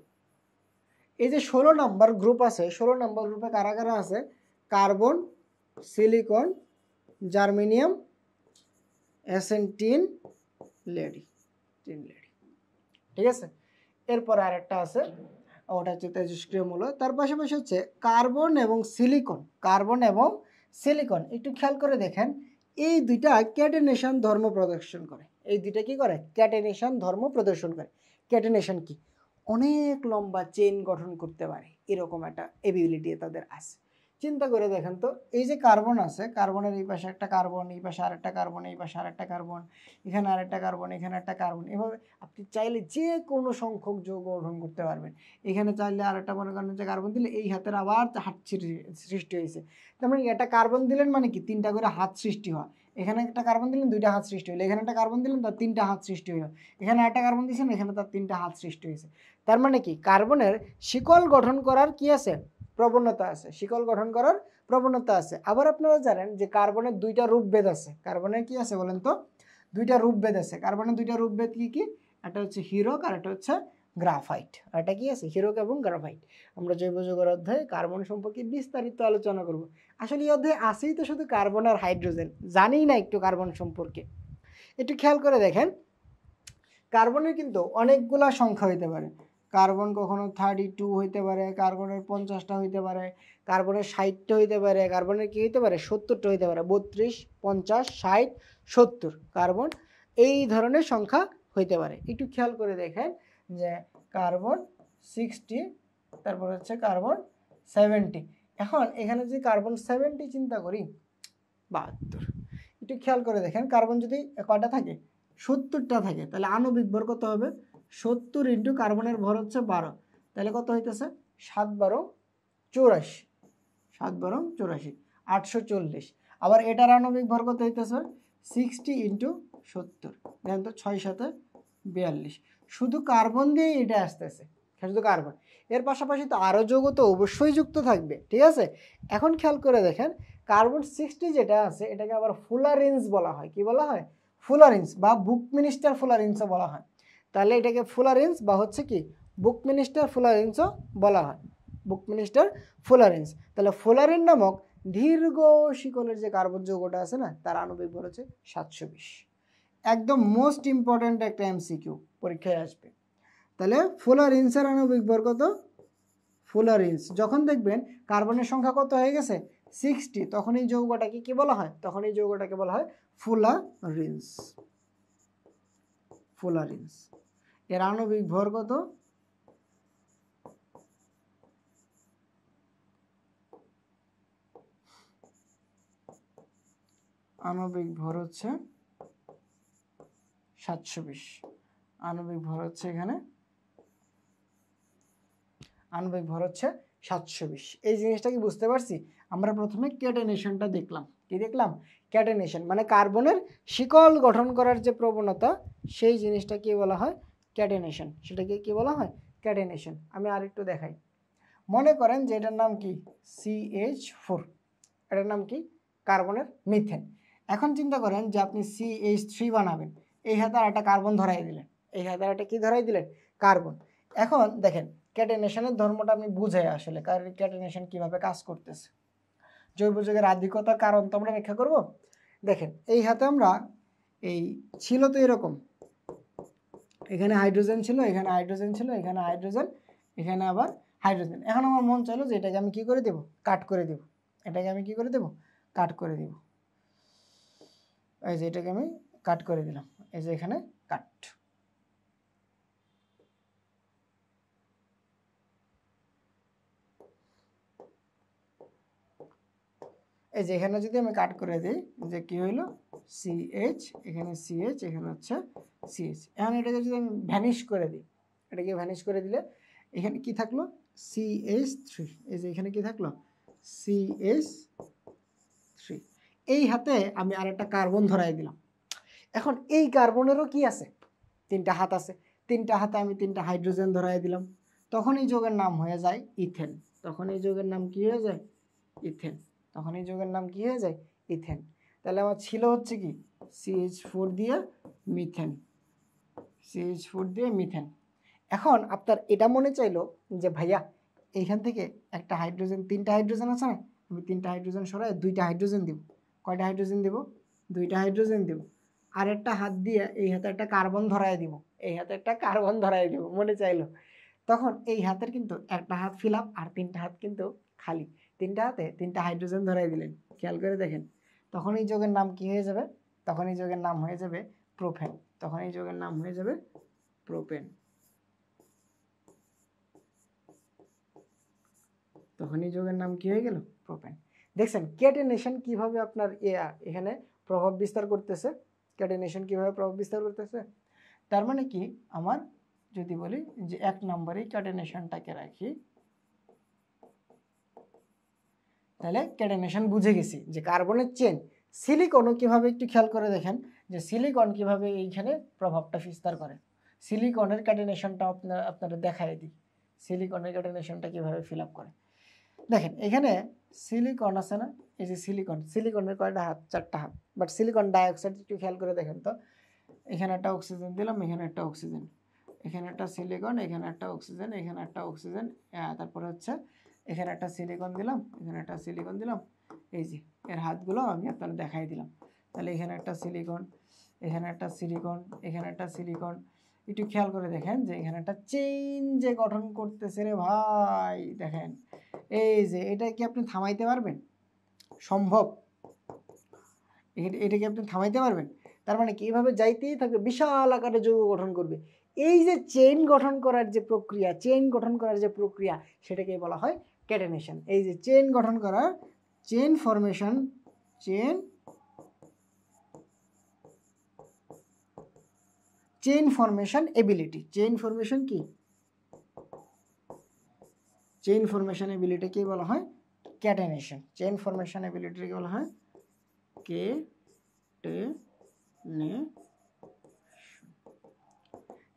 [SPEAKER 1] এই যে 16 নম্বর গ্রুপ আছে, 16 নম্বর গ্রুপে কারা কারা আছে? কার্বন, সিলিকন, জার্মেনিয়াম, টিন লেডি। ঠিক আছে? এরপর আরেকটা আছে, ওটা হচ্ছে তেজস্ক্রিয় মৌল। তার পাশাপাশি হচ্ছে কার্বন এবং সিলিকন। কার্বন এবং সিলিকন একটু খেয়াল করে দেখেন, এই দুইটা ক্যাটেনেশন ধর্ম প্রদর্শন করে। এই দুইটা কি করে? ক্যাটেনেশন ধর্ম প্রদর্শন করে। ক্যাটেনেশন কি? অনেক লম্বা চেইন গঠন করতে পারে, এরকম একটা এবিলিটি তাদের আছে। চিন্তা করে দেখেন তো, এই যে কার্বন আছে, কার্বনের এই পাশে একটা কার্বন, এই পাশে আরেকটা কার্বন, এই পাশে আরেকটা কার্বন, এখানে আরেকটা কার্বন, এখানে একটা কার্বন, এভাবে আপনি চাইলে যে কোনো সংখ্যক যৌগ গঠন করতে পারবেন। এখানে চাইলে আরেকটা মনে করেন যে কার্বন দিলে এই হাতের আবার হাত সৃষ্টি হয়েছে। তার মানে একটা কার্বন দিলেন মানে কি 3টা করে হাত সৃষ্টি হয়। এখানে একটা কার্বন দিলেন 2টা হাত সৃষ্টি হলো, এখানে একটা কার্বন দিলেন তার 3টা হাত সৃষ্টি হলো, এখানে একটা কার্বন দিয়েছেন এখানে তার 3টা হাত সৃষ্টি হয়েছে। তার মানে কি কার্বনের শিকল গঠন করার কি আছে, প্রবণতা আছে, শিকল গঠন করার প্রবণতা আছে। আবার আপনারা জানেন যে কার্বনের 2টা রূপভেদ আছে। কার্বনের কি আছে বলেন তো, 2টা রূপভেদ আছে। কার্বনের 2টা রূপভেদ কি কি? একটা হচ্ছে হিরক আর একটা হচ্ছে গ্রাফাইট। আর এটা কি আছে, হিরক এবং গ্রাফাইট। আমরা জৈব যৌগের অধ্যায়ে কার্বন সম্পর্কে বিস্তারিত আলোচনা করব। আসলে এই অধ্যায়ে আছেই তো শুধু কার্বন আর হাইড্রোজেন, জানিই না একটু কার্বন সম্পর্কে। একটু খেয়াল করে দেখেন, কার্বনের কিন্তু অনেকগুলা সংখ্যা হইতে পারে। কার্বন কখনো 32 হইতে পারে, কার্বনের 50টা হইতে পারে, কার্বনের 60টা হইতে পারে, কার্বনের কি হইতে পারে 70টা হইতে পারে, 32, 50, 60, 70 কার্বন এই ধরনের সংখ্যা হইতে পারে। একটু খেয়াল করে দেখেন যে কার্বন 60, তারপর হচ্ছে কার্বন 70। এখন এখানে যদি কার্বন 70 চিন্তা করি, 72। একটু খেয়াল করে দেখেন, কার্বন যদি কয়টা থাকে, 70টা থাকে, তাহলে আণবিক ভর কত হবে, 70 ইন্টু কার্বনের ভর হচ্ছে 12, তাহলে কত হইতেছে 7 12 84, 7 12 84, 840। আবার এটার আণবিক ভর কত হইতেছে 60 ইন্টু 70, দেখেন তো 6 7 42। শুধু কার্বন দিয়ে এটা আসতেছে, শুধু কার্বন। এর পাশাপাশি তো আরও যৌগ তো অবশ্যই যুক্ত থাকবে, ঠিক আছে। এখন খেয়াল করে দেখেন, কার্বন 60 যেটা আছে এটাকে আবার ফুলারেন্স বলা হয়। কি বলা হয়, ফুলারেন্স বা বুকমিনিস্টার ফুলারেন্সও বলা হয়। তাহলে এটাকে ফুলারেন্স বা হচ্ছে কি বুকমিনিস্টার ফুলারেন্সও বলা হয়, বুকমিনিস্টার ফুলারেন্স। তাহলে ফুলারেন নামক দীর্ঘ শিকলের যে কার্বন যৌগটা আছে না, তার আণবিক ভর হচ্ছে 720। একদম মোস্ট ইম্পর্ট্যান্ট একটা এমসিকিউ পরীক্ষায় আসবে। তাহলে ফুলারেন্সের আণবিক ভর কত, ফুলারেন্স যখন দেখবেন কার্বনের সংখ্যা কত হয়ে গেছে 60, তখন এই যৌগটাকে কি বলা হয়, তখন এই যৌগটাকে বলা হয় ফুলারেন্স। ফুলারেন্স এর আণবিক ভর কত, আণবিক ভর হচ্ছে 720। আণবিক ভর হচ্ছে এখানে, আণবিক ভর হচ্ছে 720। এই জিনিসটা কি বুঝতে পারছি? আমরা প্রথমে ক্যাটেনেশনটা দেখলাম। কি দেখলাম, ক্যাটেনেশন মানে কার্বনের শিকল গঠন করার যে প্রবণতা, সেই জিনিসটা কি বলা হয়, ক্যাটেনেশন। সেটাকে কি বলা হয়, ক্যাটেনেশন। আমি আরেকটু দেখাই। মনে করেন যে এটার নাম কি CH4, এটার নাম কি কার্বনের মিথেন। এখন চিন্তা করেন যে আপনি CH3 বানাবেন, এই হাতে আর একটা কার্বন ধরাই দিলেন, এই হাতে আর একটা কি ধরাই দিলেন, কার্বন। এখন দেখেন ক্যাটেনেশনের ধর্মটা আমি বুঝাই আসলে ক্যাটেনেশন কিভাবে কাজ করতেছে। জৈব যৌগের আধিক্যতার কারণ তো আমরা ব্যাখ্যা করব। দেখেন এই হাতে আমরা এই ছিল তো এরকম, এখানে হাইড্রোজেন ছিল, এখানে হাইড্রোজেন ছিল, এখানে হাইড্রোজেন, এখানে আবার হাইড্রোজেন। এখন আমার মন চাইলো যে এটাকে আমি কি করে দেব, কাট করে দেব। এটাকে আমি কি করে দেব, কাট করে দেব। এই যে এটাকে আমি কাট করে দিলাম, এই যে এখানে কাট। এই যে এখানে যদি আমি কাট করে দিই, যে কি হইলো CH, এখানে CH, এখানে হচ্ছে CH। এখন এটাকে যদি আমি ভ্যানিশ করে দিই, এটাকে ভ্যানিশ করে দিলে এখানে কি থাকলো CH3, এই যে এখানে কি থাকলো CH3। এই হাতে আমি আরেকটা কার্বন ধরাই দিলাম। এখন এই কার্বনেরও কি আছে, 3টা হাত আছে, 3টা হাতে আমি 3টা হাইড্রোজেন ধরাই দিলাম, তখন এই যৌগের নাম হয়ে যায় ইথেন। তখন এই যৌগের নাম কি হয়ে যায়, ইথেন। তখন এই যৌগের নাম কি হয়ে যায়, ইথেন। তাহলে আমার ছিল হচ্ছে কি CH4 দিয়ে মিথেন, CH4 দিয়ে মিথেন। এখন আপনার এটা মনে চাইলো যে ভাইয়া এইখান থেকে একটা হাইড্রোজেন, 3টা হাইড্রোজেন আছে না, আমি 3টা হাইড্রোজেন সরাই 2টা হাইড্রোজেন দিব। কয়টা হাইড্রোজেন দিব, 2টা হাইড্রোজেন দিব। আর একটা হাত দিয়ে এই হাতে একটা কার্বন ধরাই দিব, এই হাতে একটা কার্বন ধরাই দিব, মনে চাইলো। তখন এই হাতের কিন্তু একটা হাত ফিল আপ আর 3টা হাত কিন্তু খালি। 3টা হাতে 3টা হাইড্রোজেন ধরাই দিলেন, খেয়াল করে দেখেন। তখন এই যৌগের নাম কি হয়ে যাবে, তখন এই যৌগের নাম হয়ে যাবে প্রোপেন। তখন এই যৌগের নাম হয়ে যাবে প্রোপেন। তখন এই যৌগের নাম কি হয়ে গেল? প্রোপেন। দেখছেন ক্যাটেনেশন কিভাবে আপনার এখানে প্রভাব বিস্তার করতেছে, ক্যাটেনেশন কিভাবে প্রভাব বিস্তার করতেছে। তার মানে কি আমার যদি বলি যে 1 নম্বরে ক্যাটেনেশনটাকে রাখি, তাহলে ক্যাটেনেশন বুঝে গেছি যে কার্বনের চেন। সিলিকনও কিভাবে একটু খেয়াল করে দেখেন যে সিলিকন কিভাবে এইখানে প্রভাবটা বিস্তার করে। সিলিকনের ক্যাটেনেশনটা আপনারা দেখাই দিই, সিলিকনের ক্যাটেনেশনটা কিভাবে ফিল আপ করে। দেখেন এখানে সিলিকন আছে না, এই যে সিলিকনের কয়টা হাত? 4টা হাত। বাট সিলিকন ডাইঅক্সাইড একটু খেয়াল করে দেখেন তো, এখানে একটা অক্সিজেন দিলাম, এখানে একটা অক্সিজেন, এখানে একটা সিলিকন, এখানে একটা অক্সিজেন, এখানে একটা অক্সিজেন, তারপরে হচ্ছে এখানে একটা সিলিকন দিলাম, এখানে একটা সিলিকন দিলাম। এই যে এর হাতগুলো আমি আপনাদের দেখাই দিলাম। তাহলে এখানে একটা সিলিকন, এখানে একটা সিলিকন, এখানে একটা সিলিকন। একটু খেয়াল করে দেখেন যে এখানে একটা চেইন যে গঠন করতেছে রে ভাই, দেখেন এই যে এটা কি আপনি থামাইতে পারবেন? সম্ভব? এটা কি আপনি থামাইতে পারবেন? তার মানে কি এইভাবে যাইতেই থাকবে, বিশাল আকারে যৌগ গঠন করবে। এই যে চেইন গঠন করার যে প্রক্রিয়া, চেইন গঠন করার যে প্রক্রিয়া, সেটাকে বলা হয় ক্যাটেনেশন। এই যে চেইন গঠন করা, chain formation, chain formation ability. Chain formation কি? চেইন ফরমেশন এবিলিটিকে বলা হয় ক্যাটেনেশন। চেইন ফরমেশন এবিলিটিকে বলা হয়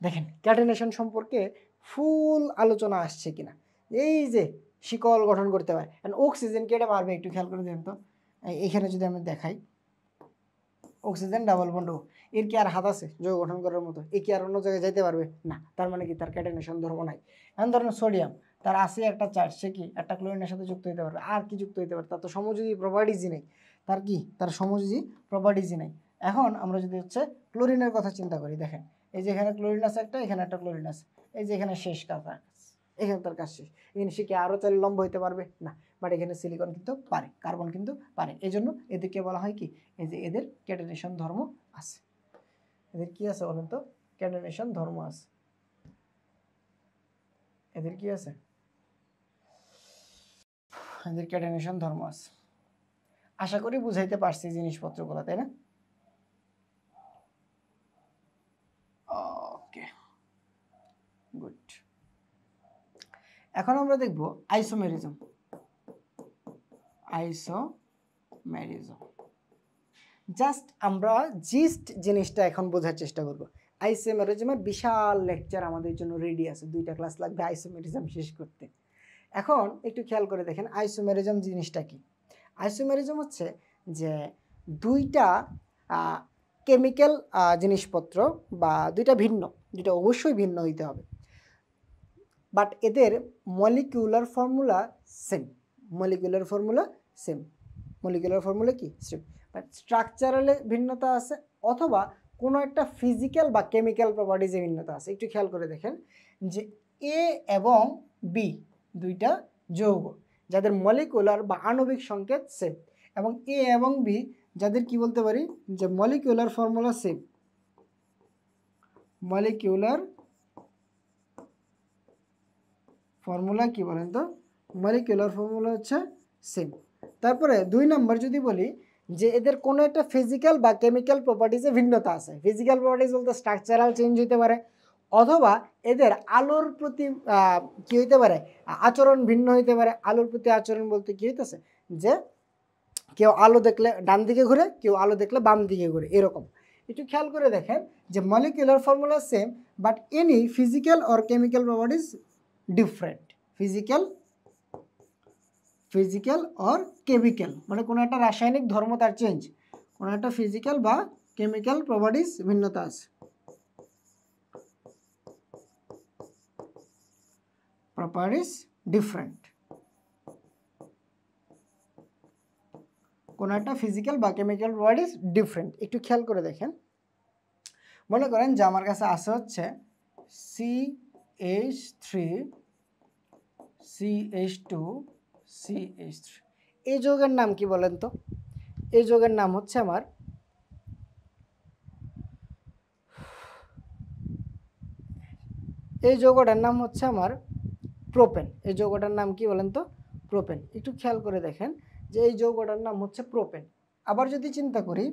[SPEAKER 1] দেখেন ক্যাটেনেশন সম্পর্কে ফুল আলোচনা আসছে কিনা। এই যে শিকল গঠন করতে পারে, অক্সিজেন কেটে মারবে, একটু খেয়াল করে দেন তো। এখানে যদি আমি দেখাই অক্সিজেন ডাবল বন্ড, এর কি আর হাত আছে যৌগ গঠন করার মতো? এ কি আর অন্য জায়গায় যাইতে পারবে? না। তার মানে কি তার ক্যাটেনেশন ধর্ম নাই। এখন ধরেন সোডিয়াম, তার আছে একটা চার্জ, সে কি একটা ক্লোরিনের সাথে যুক্ত হতে পারবে, আর কি যুক্ত হতে পারে? তার তো সমযোজী প্রপার্টিজই নেই। তার কি? তার সমযোজী প্রপার্টিজই নেই। এখন আমরা যদি হচ্ছে ক্লোরিনের কথা চিন্তা করি, দেখেন এই যে এখানে ক্লোরিন আছে একটা, এখানে একটা ক্লোরিন আছে, এই যে এখানে শেষ কাজ, এখানে তার কাজ শেষ। এখানে সে কি আরও চাইলে লম্ব হইতে পারবে? না। বাট এখানে সিলিকন কিন্তু পারে, কার্বন কিন্তু পারে। এই জন্য এদেরকে বলা হয় কি, এই যে এদের ক্যাটেনেশন ধর্ম আছে। এদের কি আছে বলেন তো? ক্যাটেনেশন ধর্ম আছে। এদের কি আছে? এদের ক্যাটেনেশন ধর্ম আছে। আশা করি বুঝাইতে পারছি জিনিসপত্রগুলো, তাই না? ওকে, গুড। এখন আমরা দেখব আইসোমেরিজম। জাস্ট আমরা জিস্ট জিনিসটা এখন বোঝার চেষ্টা করব। আইসোমেরিজমের বিশাল লেকচার আমাদের জন্য রেডি আছে, 2টা ক্লাস লাগবে আইসোমেরিজম শেষ করতে। এখন একটু খেয়াল করে দেখেন আইসোমেরিজম জিনিসটা কি। আইসোমেরিজম হচ্ছে যে 2টা কেমিক্যাল জিনিসপত্র, বা 2টা ভিন্ন, 2টা অবশ্যই ভিন্ন হইতে হবে, বাট এদের molecular formula same. Molecular formula same. Molecular formula কি? সেম। বাট স্ট্রাকচারালে ভিন্নতা আছে, অথবা কোনো একটা ফিজিক্যাল বা কেমিক্যাল প্রপার্টিজে ভিন্নতা আছে। একটু খেয়াল করে দেখেন যে এ এবং বি 2টা যৌগ, যাদের মলিকুলার বা আণবিক সংকেত সেম, এবং এ এবং বি যাদের কি বলতে পারি যে molecular formula same. Molecular formula কি বলেন তো? মলিকিউলার ফর্মুলা হচ্ছে সেম। তারপরে 2 নম্বর যদি বলি যে এদের কোনো একটা ফিজিক্যাল বা কেমিক্যাল প্রপার্টিজে ভিন্নতা আছে। ফিজিক্যাল প্রপার্টিজ বলতে স্ট্রাকচারাল চেঞ্জ হতে পারে, অথবা এদের আলোর প্রতি কি হইতে পারে, আচরণ ভিন্ন হইতে পারে। আলোর প্রতি আচরণ বলতে কি হইতেছে যে কেউ আলো দেখলে ডান দিকে ঘুরে, কেউ আলো দেখলে বাম দিকে ঘুরে, এরকম। একটু খেয়াল করে দেখেন যে molecular formula same, but any physical or chemical properties different. Physical or chemical মানে কোনো একটা রাসায়নিক ধর্ম তার চেঞ্জ, কোনো একটা ফিজিক্যাল বা কেমিক্যাল প্রপার্টিজ ভিন্নতা আছে। প্রপার্টিজ ডিফারেন্ট, কোনো একটা ফিজিক্যাল বা কেমিক্যাল প্রপার্টিজ ডিফারেন্ট। একটু খেয়াল করে দেখেন, মনে করেন যে আমার কাছে আছে হচ্ছে CH3 CH2 CH3। এই যৌগের নাম কি বলেন তো? এই যৌগের নাম হচ্ছে আমার এই যৌগটার নাম হচ্ছে আমার প্রোপেন। এই যৌগটার নাম কি বলেন তো? প্রোপেন। একটু খেয়াল করে দেখেন যে এই যৌগটার নাম হচ্ছে প্রোপেন। আবার যদি চিন্তা করি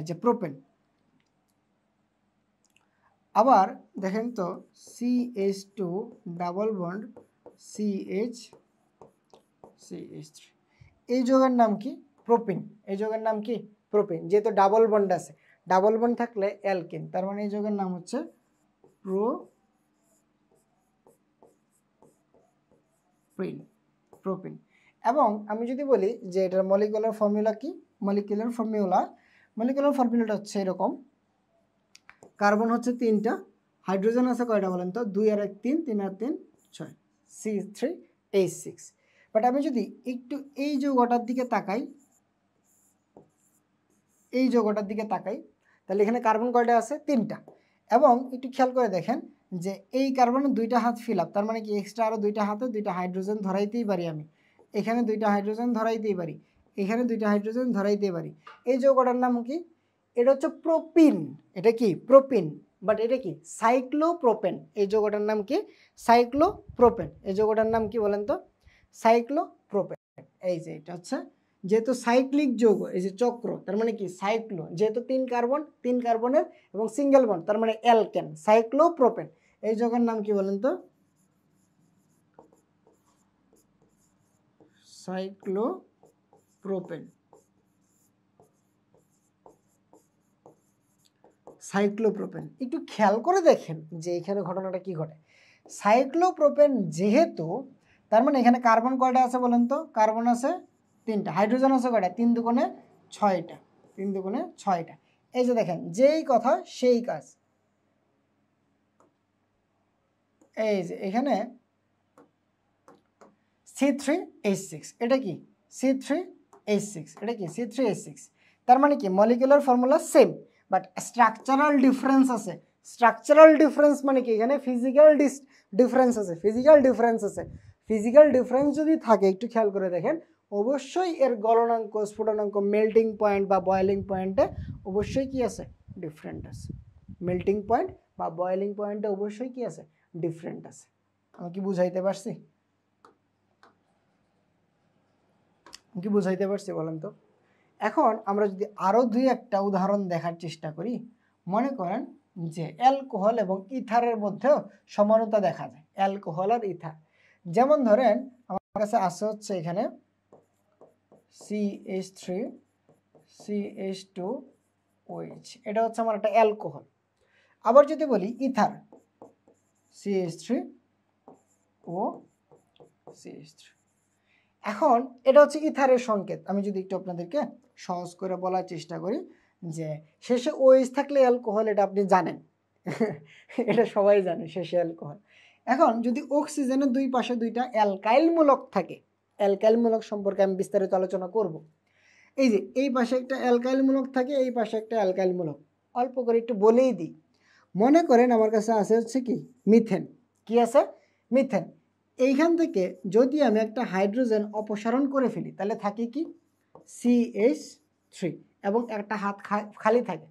[SPEAKER 1] যে প্রোপেন, আবার দেখেন তো CH2 ডাবল বন্ড CH3, এই যৌগের নাম কি? প্রোপিন। এই যৌগের নাম কি? প্রোপিন। যেহেতু ডাবল বন্ড আছে, ডাবল বন্ড থাকলে অ্যালকেন, তার মানে এই যৌগের নাম হচ্ছে প্রোপিন। এবং আমি যদি বলি যে এটার মলিকুলার ফর্মুলা কি, মলিকুলার ফর্মুলাটা হচ্ছে এরকম। কার্বন হচ্ছে 3টা, হাইড্রোজেন আছে কয়টা বলেন তো? 2 আর 1 3, 3 আর 3 6, C3H6। বাট আমি যদি একটু এই যৌগটার দিকে তাকাই, তাহলে এখানে কার্বন কয়টা আছে? 3টা। এবং একটু খেয়াল করে দেখেন যে এই কার্বনের 2টা হাত ফিল আপ, তার মানে কি এক্সট্রা আরও 2টা হাতে 2টা হাইড্রোজেন ধরাইতেই পারি আমি। এখানে 2টা হাইড্রোজেন ধরাইতেই পারি, এখানে 2টা হাইড্রোজেন ধরাইতেই পারি। এই যৌগটার নাম কি? এটা হচ্ছে প্রোপিন। এটা কি? প্রোপিন। বাট এটা কি? সাইক্লোপ্রোপেন। এই যৌগটার নাম কি? সাইক্লোপ্রোপেন। এই যৌগটার নাম কি বলেন তো? সাইক্লোপ্রোপেন। এই যে এটা হচ্ছে, যেহেতু সাইক্লিক যৌগ, এই যে চক্র, তার মানে কি সাইক্লো, যেহেতু 3 কার্বনের এবং সিঙ্গেল বন্ড, তার মানে অ্যালকেন, সাইক্লোপ্রোপেন। এই যৌগের নাম কি বলেন তো? সাইক্লোপ্রোপেন। একটু খেয়াল করে দেখেন যে এখানে ঘটনাটা কি ঘটে। সাইক্লোপ্রোপেন যেহেতু, তার মানে এখানে কার্বন কয়টা আছে বলেন তো? কার্বন আছে 3টা, হাইড্রোজেন আছে কয়টা? 3 দুগুণে 6টা, 3 দুগুণে 6টা। এই যে দেখেন, যেই কথা সেই কাজ। এই যে এখানে C3H6, এটা কি? C3H6, এটা কি? C3H6। তার মানে কি molecular formula same, but structural difference আছে। স্ট্রাকচারাল ডিফারেন্স মানে কি? এখানে ফিজিক্যাল ডিফারেন্স আছে। ফিজিক্যাল ডিফারেন্স যদি থাকে, একটু খেয়াল করে দেখেন, অবশ্যই এর গলনাঙ্ক, স্ফুটনাঙ্ক, মেল্টিং পয়েন্ট বা বয়েলিং পয়েন্টে অবশ্যই কি আছে? ডিফারেন্ট আছে। মেল্টিং পয়েন্ট বা বয়েলিং পয়েন্টে অবশ্যই কি আছে? ডিফারেন্ট আছে। আমি কি বুঝাইতে পারছি? বলেন তো? এখন আমরা যদি আরও 2-একটা উদাহরণ দেখার চেষ্টা করি, মনে করেন যে অ্যালকোহল এবং ইথারের মধ্যেও সমানতা দেখা যায়। অ্যালকোহল আর ইথার, যেমন ধরেন আমার কাছে আছে হচ্ছে এখানে CH3 CH2OH, এটা হচ্ছে আমার একটা অ্যালকোহল। আবার যদি বলি ইথার, CH3OCH3, এখন এটা হচ্ছে ইথারের সংকেত। আমি যদি একটু আপনাদেরকে সহজ করে বলার চেষ্টা করি যে শেষে OH থাকলে অ্যালকোহল, এটা আপনি জানেন, এটা সবাই জানে, শেষে অ্যালকোহল। এখন যদি অক্সিজেনের 2 পাশে 2টা অ্যালকাইল মূলক থাকে, অ্যালকাইল মূলক সম্পর্কে আমি বিস্তারিত আলোচনা করব। এই যে এই পাশে একটা অ্যালকাইল মূলক থাকে, এই পাশে একটা অ্যালকাইল মূলক। অল্প করে একটু বলেই দিই। মনে করেন আমার কাছে আছে হচ্ছে কি? মিথেন। কি আছে? মিথেন। এইখান থেকে যদি আমি একটা হাইড্রোজেন অপসারণ করে ফেলি, তাহলে থাকে কি? CH3 এবং একটা হাত খালি থাকে।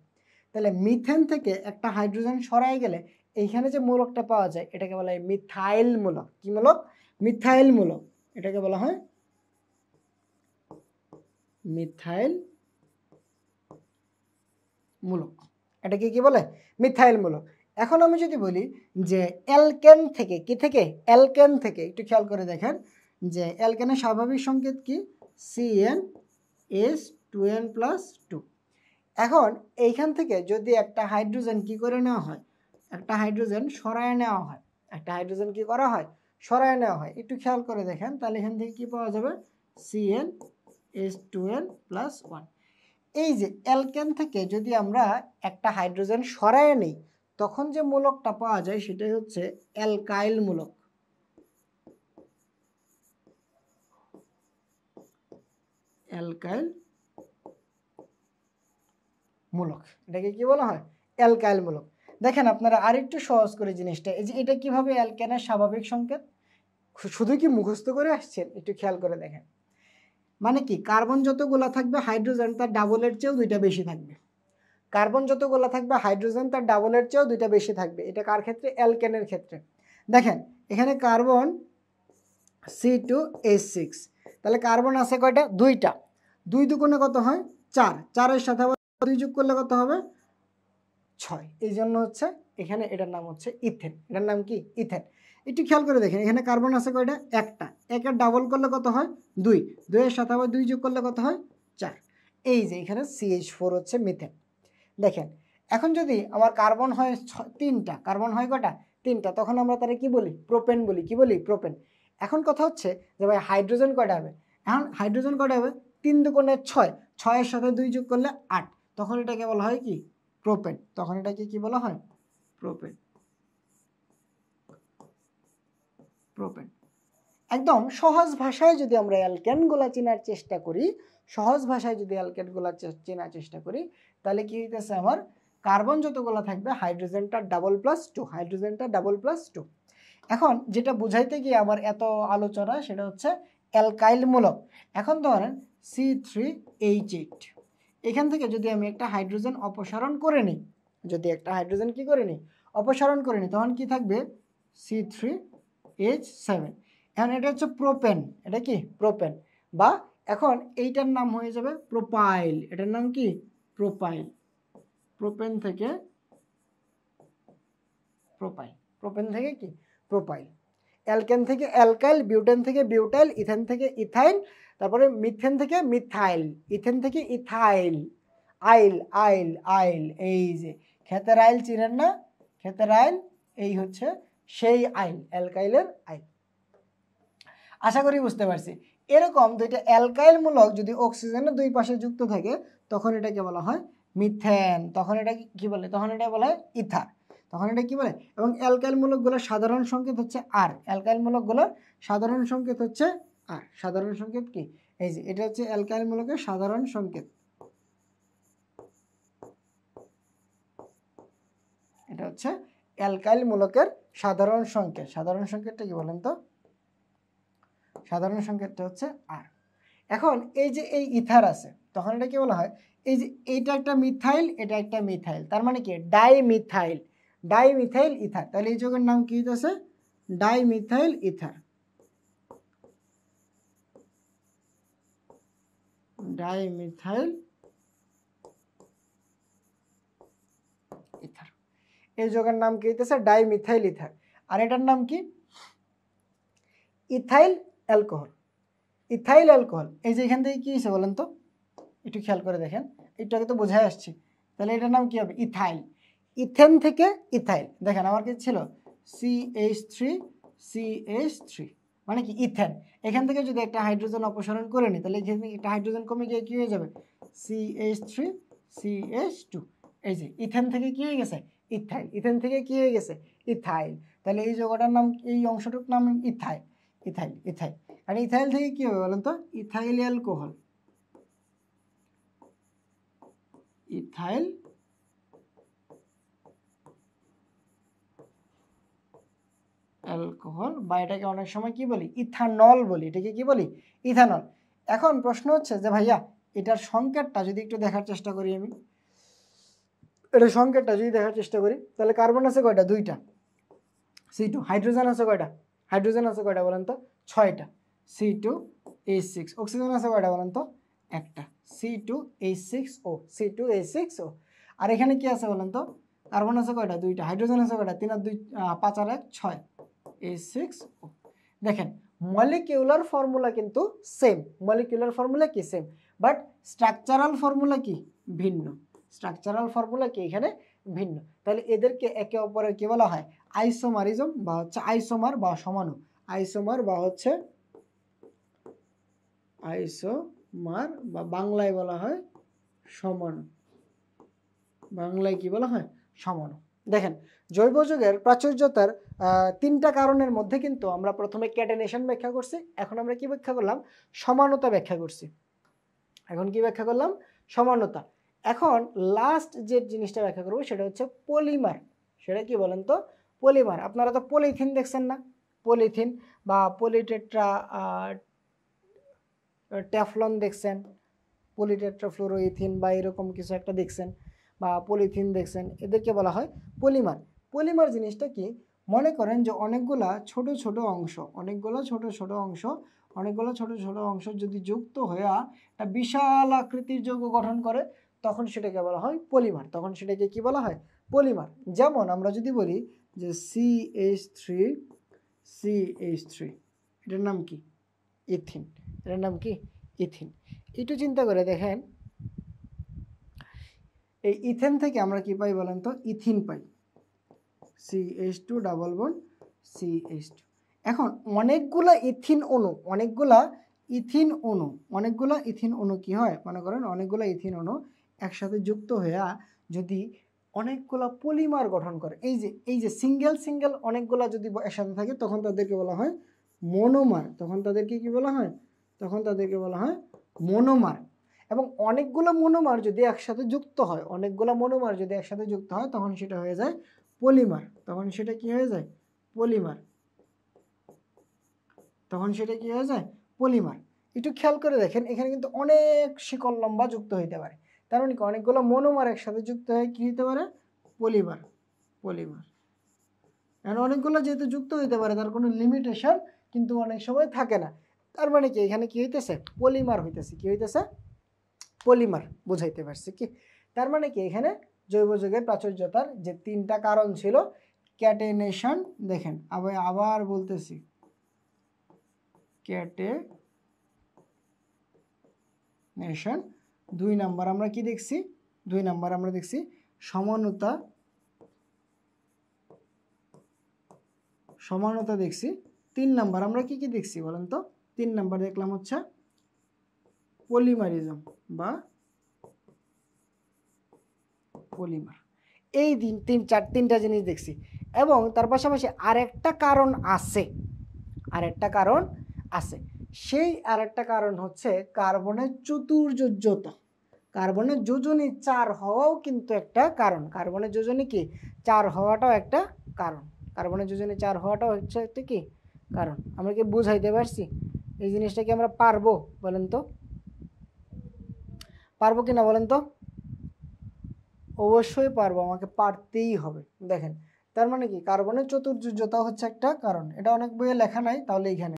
[SPEAKER 1] তাহলে মিথেন থেকে একটা হাইড্রোজেন সরাই গেলে এইখানে যে মূলকটা পাওয়া যায়, এটাকে বলা হয় মিথাইল মূলক। কি মূলক? মিথাইল মূলক। এটাকে বলা হয় মিথাইল মূলক। এটাকে কি বলে? মিথাইল মূলক। এখন আমি যদি বলি যে অ্যালকেন থেকে, কি থেকে? অ্যালকেন থেকে, একটু খেয়াল করে দেখেন যে অ্যালকেনের স্বাভাবিক সংকেত কি? CnH2n+2। এখন এইখান থেকে যদি একটা হাইড্রোজেন কি করে নেওয়া হয়? একটা হাইড্রোজেন সরায় নেওয়া হয়। একটা হাইড্রোজেন কি করা হয়? সরায় নেওয়া হয়। একটু খেয়াল করে দেখেন, তাহলে এখান থেকে কি পাওয়া যাবে? CnH2n+1। এই যে অ্যালকেন থেকে যদি আমরা একটা হাইড্রোজেন সরায় নেই, তখন যে মূলকটা পাওয়া যায় সেটাই হচ্ছে অ্যালকাইল মূলক। অ্যালকাইল মূলক, এটাকে কি বলা হয়? অ্যালকাইল মূলক। দেখেন আপনারা আরেকটু সহজ করে জিনিসটা, এই যে এটা কিভাবে অ্যালকেনের স্বাভাবিক সংকেত, শুধু কি মুখস্থ করে আসছেন? একটু খেয়াল করে দেখেন। মানে কি, কার্বন যতগুলা থাকবে হাইড্রোজেন তার ডাবলের চেয়েও 2টা বেশি থাকবে। কার্বন যতগুলা থাকবে হাইড্রোজেন তার ডাবলের চেয়েও 2টা বেশি থাকবে। এটা কার ক্ষেত্রে? অ্যালকেনের ক্ষেত্রে। দেখেন এখানে কার্বন C2H6। তাহলে কার্বন আছে কয়টা? দুইটা। 2 দুগুণে কত হয়? 4। 4-এর সাথে আবার 2 যোগ করলে কত হবে? 6। এই জন্য হচ্ছে এখানে এটার নাম হচ্ছে ইথেন। এটার নাম কি? ইথেন। একটু খেয়াল করে দেখেন, এখানে কার্বন আছে কয়টা? একটা। একের ডাবল করলে কত হয়? 2। 2-এর সাথে আবার 2 যোগ করলে কত হয়? 4। এই যে এখানে CH4 হচ্ছে মিথেন। দেখেন, এখন যদি আমার কার্বন হয় 3টা, কার্বন হয় কয়টা? 3টা, তখন আমরা তারা কি বলি? প্রোপেন বলি। কি বলি? প্রোপেন। এখন কথা হচ্ছে যে ভাই হাইড্রোজেন কয়টা হবে? এখন হাইড্রোজেন কয়টা হবে? 3 দুগুণে 6। 6-এর সাথে 2 যোগ করলে 8। তখন এটাকে বলা হয় কি? প্রোপেন। তখন এটাকে কি বলা হয়? প্রোপেন। প্রোপেন। একদম সহজ ভাষায় যদি আমরা অ্যালকেনগুলা চেনার চেষ্টা করি, সহজ ভাষায় যদি অ্যালকেনগুলা চেনার চেষ্টা করি, তাহলে কি হইতেছে আমার? কার্বন যতগুলো থাকবে হাইড্রোজেনটা ডাবল প্লাস 2, হাইড্রোজেনটা ডাবল প্লাস 2। এখন যেটা বুঝাইতে গিয়ে আমার এত আলোচনা, সেটা হচ্ছে অ্যালকাইল মূলক। এখন ধরেন C3H8, এখান থেকে যদি আমি একটা হাইড্রোজেন অপসারণ করে নিই, যদি একটা হাইড্রোজেন কি করে নিই? অপসারণ করে নিই, তখন কি থাকবে? C3H7। এখন এটা হচ্ছে প্রোপেন। এটা কি? প্রোপেন। বা এখন এইটার নাম হয়ে যাবে প্রোপাইল। এটার নাম কি? প্রোপাইল। প্রোপেন থেকে প্রোপাইল। প্রোপেন থেকে কি? প্রোপাইল। অ্যালকেন থেকে অ্যালকাইল, বিউটেন থেকে বিউটাইল, ইথেন থেকে ইথাইল, তারপরে মিথেন থেকে মিথাইল, ইথেন থেকে ইথাইল, আইল আইল আইল। এই যে ক্ষেতের আইল চিনেন না? ক্ষেতের আইল, এই হচ্ছে সেই আইল, অ্যালকাইলের আইল। আশা করি বুঝতে পারছি। এরকম দুইটা অ্যালকাইল মূলক যদি অক্সিজেনের দুই পাশে যুক্ত থাকে, তখন এটাকে বলা হয় মিথেন। তখন এটা কি বলে? তখন এটা বলা হয় ইথার। তখন এটা কি বলে? এবং অ্যালকাইল মূলকগুলোর সাধারণ সংকেত হচ্ছে আর। অ্যালকাইল মূলকগুলোর সাধারণ সংকেত হচ্ছে আর। সাধারণ সংকেত কি? এই যে এটা হচ্ছে অ্যালকাইল মূলকের সাধারণ সংকেত। এটা হচ্ছে অ্যালকাইল মূলকের সাধারণ সংকেত। সাধারণ সংকেতটা কি বলেন তো? সাধারণ সংকেতটা হচ্ছে আর। এখন এই যে এই ইথার আছে, তখন এটা কি বলা হয়? এই যে এইটা একটা মিথাইল, এটা একটা মিথাইল, তার মানে কি? ডাইমিথাইল। Dimethyl ether. তাহলে এই যৌগের নাম কি হইতেছে? Dimethyl ether. Dimethyl ether. এই যৌগের নাম কি হইতেছে? Dimethyl ether. আর এটার নাম কি? Ethyl alcohol. Ethyl alcohol. এই যে এখান থেকে কি হয়েছে বলেন তো? একটু খেয়াল করে দেখেন, একটু তো বোঝাই আসছে। তাহলে এটার নাম কি হবে? ইথাইল। ইথেন থেকে ইথাইল। দেখেন আমার কি ছিল? CH3 মানে কি? ইথেন। এখান থেকে যদি একটা হাইড্রোজেন অপসারণ করে নিই, তাহলে এখানে একটা হাইড্রোজেন কমে গিয়ে কি হয়ে যাবে? CH3CH2। এই যে ইথেন থেকে কি হয়ে গেছে? ইথাইল। ইথেন থেকে কি হয়ে গেছে? ইথাইল। তাহলে এই যৌগটার নাম, এই অংশটুকুর নাম ইথাইল। Ethyl ethyl. আর ইথাইল থেকে কি হবে বলেন তো? Ethyl alcohol. ইথাইল অ্যালকোহল, বা এটাকে অনেক সময় কি বলি? ইথানল বলি। এটাকে কি বলি? ইথানল। এখন প্রশ্ন হচ্ছে যে ভাইয়া এটার সংকেতটা যদি একটু দেখার চেষ্টা করি, আমি এটার সংকেতটা যদি দেখার চেষ্টা করি, তাহলে কার্বন আছে কয়টা? দুইটা। C2। হাইড্রোজেন আছে কয়টা? হাইড্রোজেন আছে কয়টা বলেন তো? 6টা। C2H6। অক্সিজেন আছে কয়টা বলেন তো? একটা। C2H6O। C2H6O। আর এখানে কি আছে বলেন তো? কার্বন আছে কয়টা? দুইটা। হাইড্রোজেন আছে কয়টা? 3 আর 2 5 আর 1 6। H6O। দেখেন মলিকিউলার ফর্মুলা কিন্তু সেম। মলিকিউলার ফর্মুলা কি? সেম। বাট স্ট্রাকচারাল ফর্মুলা কি? ভিন্ন। স্ট্রাকচারাল ফর্মুলা কি এখানে? ভিন্ন। তাহলে এদেরকে একে অপরের কি বলা হয়? আইসোমারিজম, বা হচ্ছে আইসোমার বা সমাণু। আইসোমার বা হচ্ছে আইসোমার, বা বাংলায় বলা হয় সমাণু। বাংলায় কি বলা হয়? সমাণু। দেখেন জৈব যৌগের প্রাচুর্যতার 3টা কারণের মধ্যে কিন্তু আমরা প্রথমে ক্যাটেনেশন ব্যাখ্যা করছি, এখন আমরা কি ব্যাখ্যা করলাম? সমানতা ব্যাখ্যা করছি। এখন কি ব্যাখ্যা করলাম? সমানতা। এখন লাস্ট যে জিনিসটা ব্যাখ্যা করবো সেটা হচ্ছে পলিমার। সেটা কি বলেন তো? পলিমার। আপনারা তো পলিথিন দেখছেন না? পলিথিন বা পলিটেট্রা ট্যাফলন দেখছেন, পলিটেট্রাফ্লোরোইথিন বা এরকম কিছু একটা দেখছেন, বা পলিথিন দেখছেন, এদেরকে বলা হয় পলিমার। পলিমার জিনিসটা কি? মনে করেন যে অনেকগুলা ছোট ছোট অংশ যদি যুক্ত হয়ে একটা বিশাল আকৃতির যৌগ গঠন করে, তখন সেটাকে বলা হয় পলিমার। তখন সেটাকে কি বলা হয়? পলিমার। যেমন আমরা যদি বলি যে CH3 এটার নাম কি? ইথিন। এটার নাম কি? ইথিন। একটু চিন্তা করে দেখেন, এই ইথেন থেকে আমরা কি পাই বলেন তো? ইথিন পাই। CH2 double bond CH2। এখন অনেকগুলা ইথিন অণু কি হয়? মনে করেন অনেকগুলা ইথিন অণু একসাথে যুক্ত হয়ে যদি অনেকগুলা পলিমার গঠন করে, এই যে সিঙ্গেল অনেকগুলা যদি একসাথে থাকে, তখন তাদেরকে বলা হয় মনোমার। তখন তাদেরকে কি বলা হয়? তখন তাদেরকে বলা হয় মনোমার। এবং অনেকগুলো মনোমার যদি একসাথে যুক্ত হয়, তখন সেটা হয়ে যায় পলিমার। তখন সেটা কি হয়ে যায়? পলিমার। একটু খেয়াল করে দেখেন, এখানে কিন্তু অনেক শিকল লম্বা যুক্ত হইতে পারে। তার মানে কি? অনেকগুলো মনোমার একসাথে যুক্ত হয়ে কি হতে পারে? পলিমার। এখন অনেকগুলো যেহেতু যুক্ত হইতে পারে, তার কোনো লিমিটেশন কিন্তু অনেক সময় থাকে না। তার মানে কি? এখানে কি হইতেছে? পলিমার হইতেছে। কি হইতেছে? পলিমার। বুঝাইতে পারছি কি? তার মানে কি? এখানে জৈব যৌগের প্রাচুর্যতার যে 3টা কারণ ছিল, ক্যাটেনেশন, দেখেন আবার বলতেছি, ক্যাটেনেশন। 2 নাম্বার আমরা কি দেখছি? 2 নাম্বার আমরা দেখছি সমানতা দেখছি। 3 নাম্বার আমরা কি দেখছি বলেন তো? 3 নাম্বার দেখলাম হচ্ছে পলিমারিজম বা পলিমার। এই তিনটা জিনিস দেখছি। এবং তার পাশাপাশি আরেকটা কারণ আছে। সেই আরেকটা কারণ হচ্ছে কার্বনের চতুর্যোজ্যতা। কার্বনের যোজনী 4 হওয়াও কিন্তু একটা কারণ। কার্বনের যোজনী কি? 4 হওয়াটাও একটা কারণ। কার্বনের যোজনী 4 হওয়াটাও হচ্ছে একটা কি? কারণ। আমরা কি বুঝাইতে পারছি? এই জিনিসটা কি আমরা পারবো বলেন তো? পারবো কিনা বলেন তো? অবশ্যই পারবো, আমাকে পারতেই হবে। দেখেন, তার মানে কি? কার্বনের চতুর্যোজ্যতা হচ্ছে একটা কারণ। এটা অনেক বইয়ে লেখা নাই, তাহলে এখানে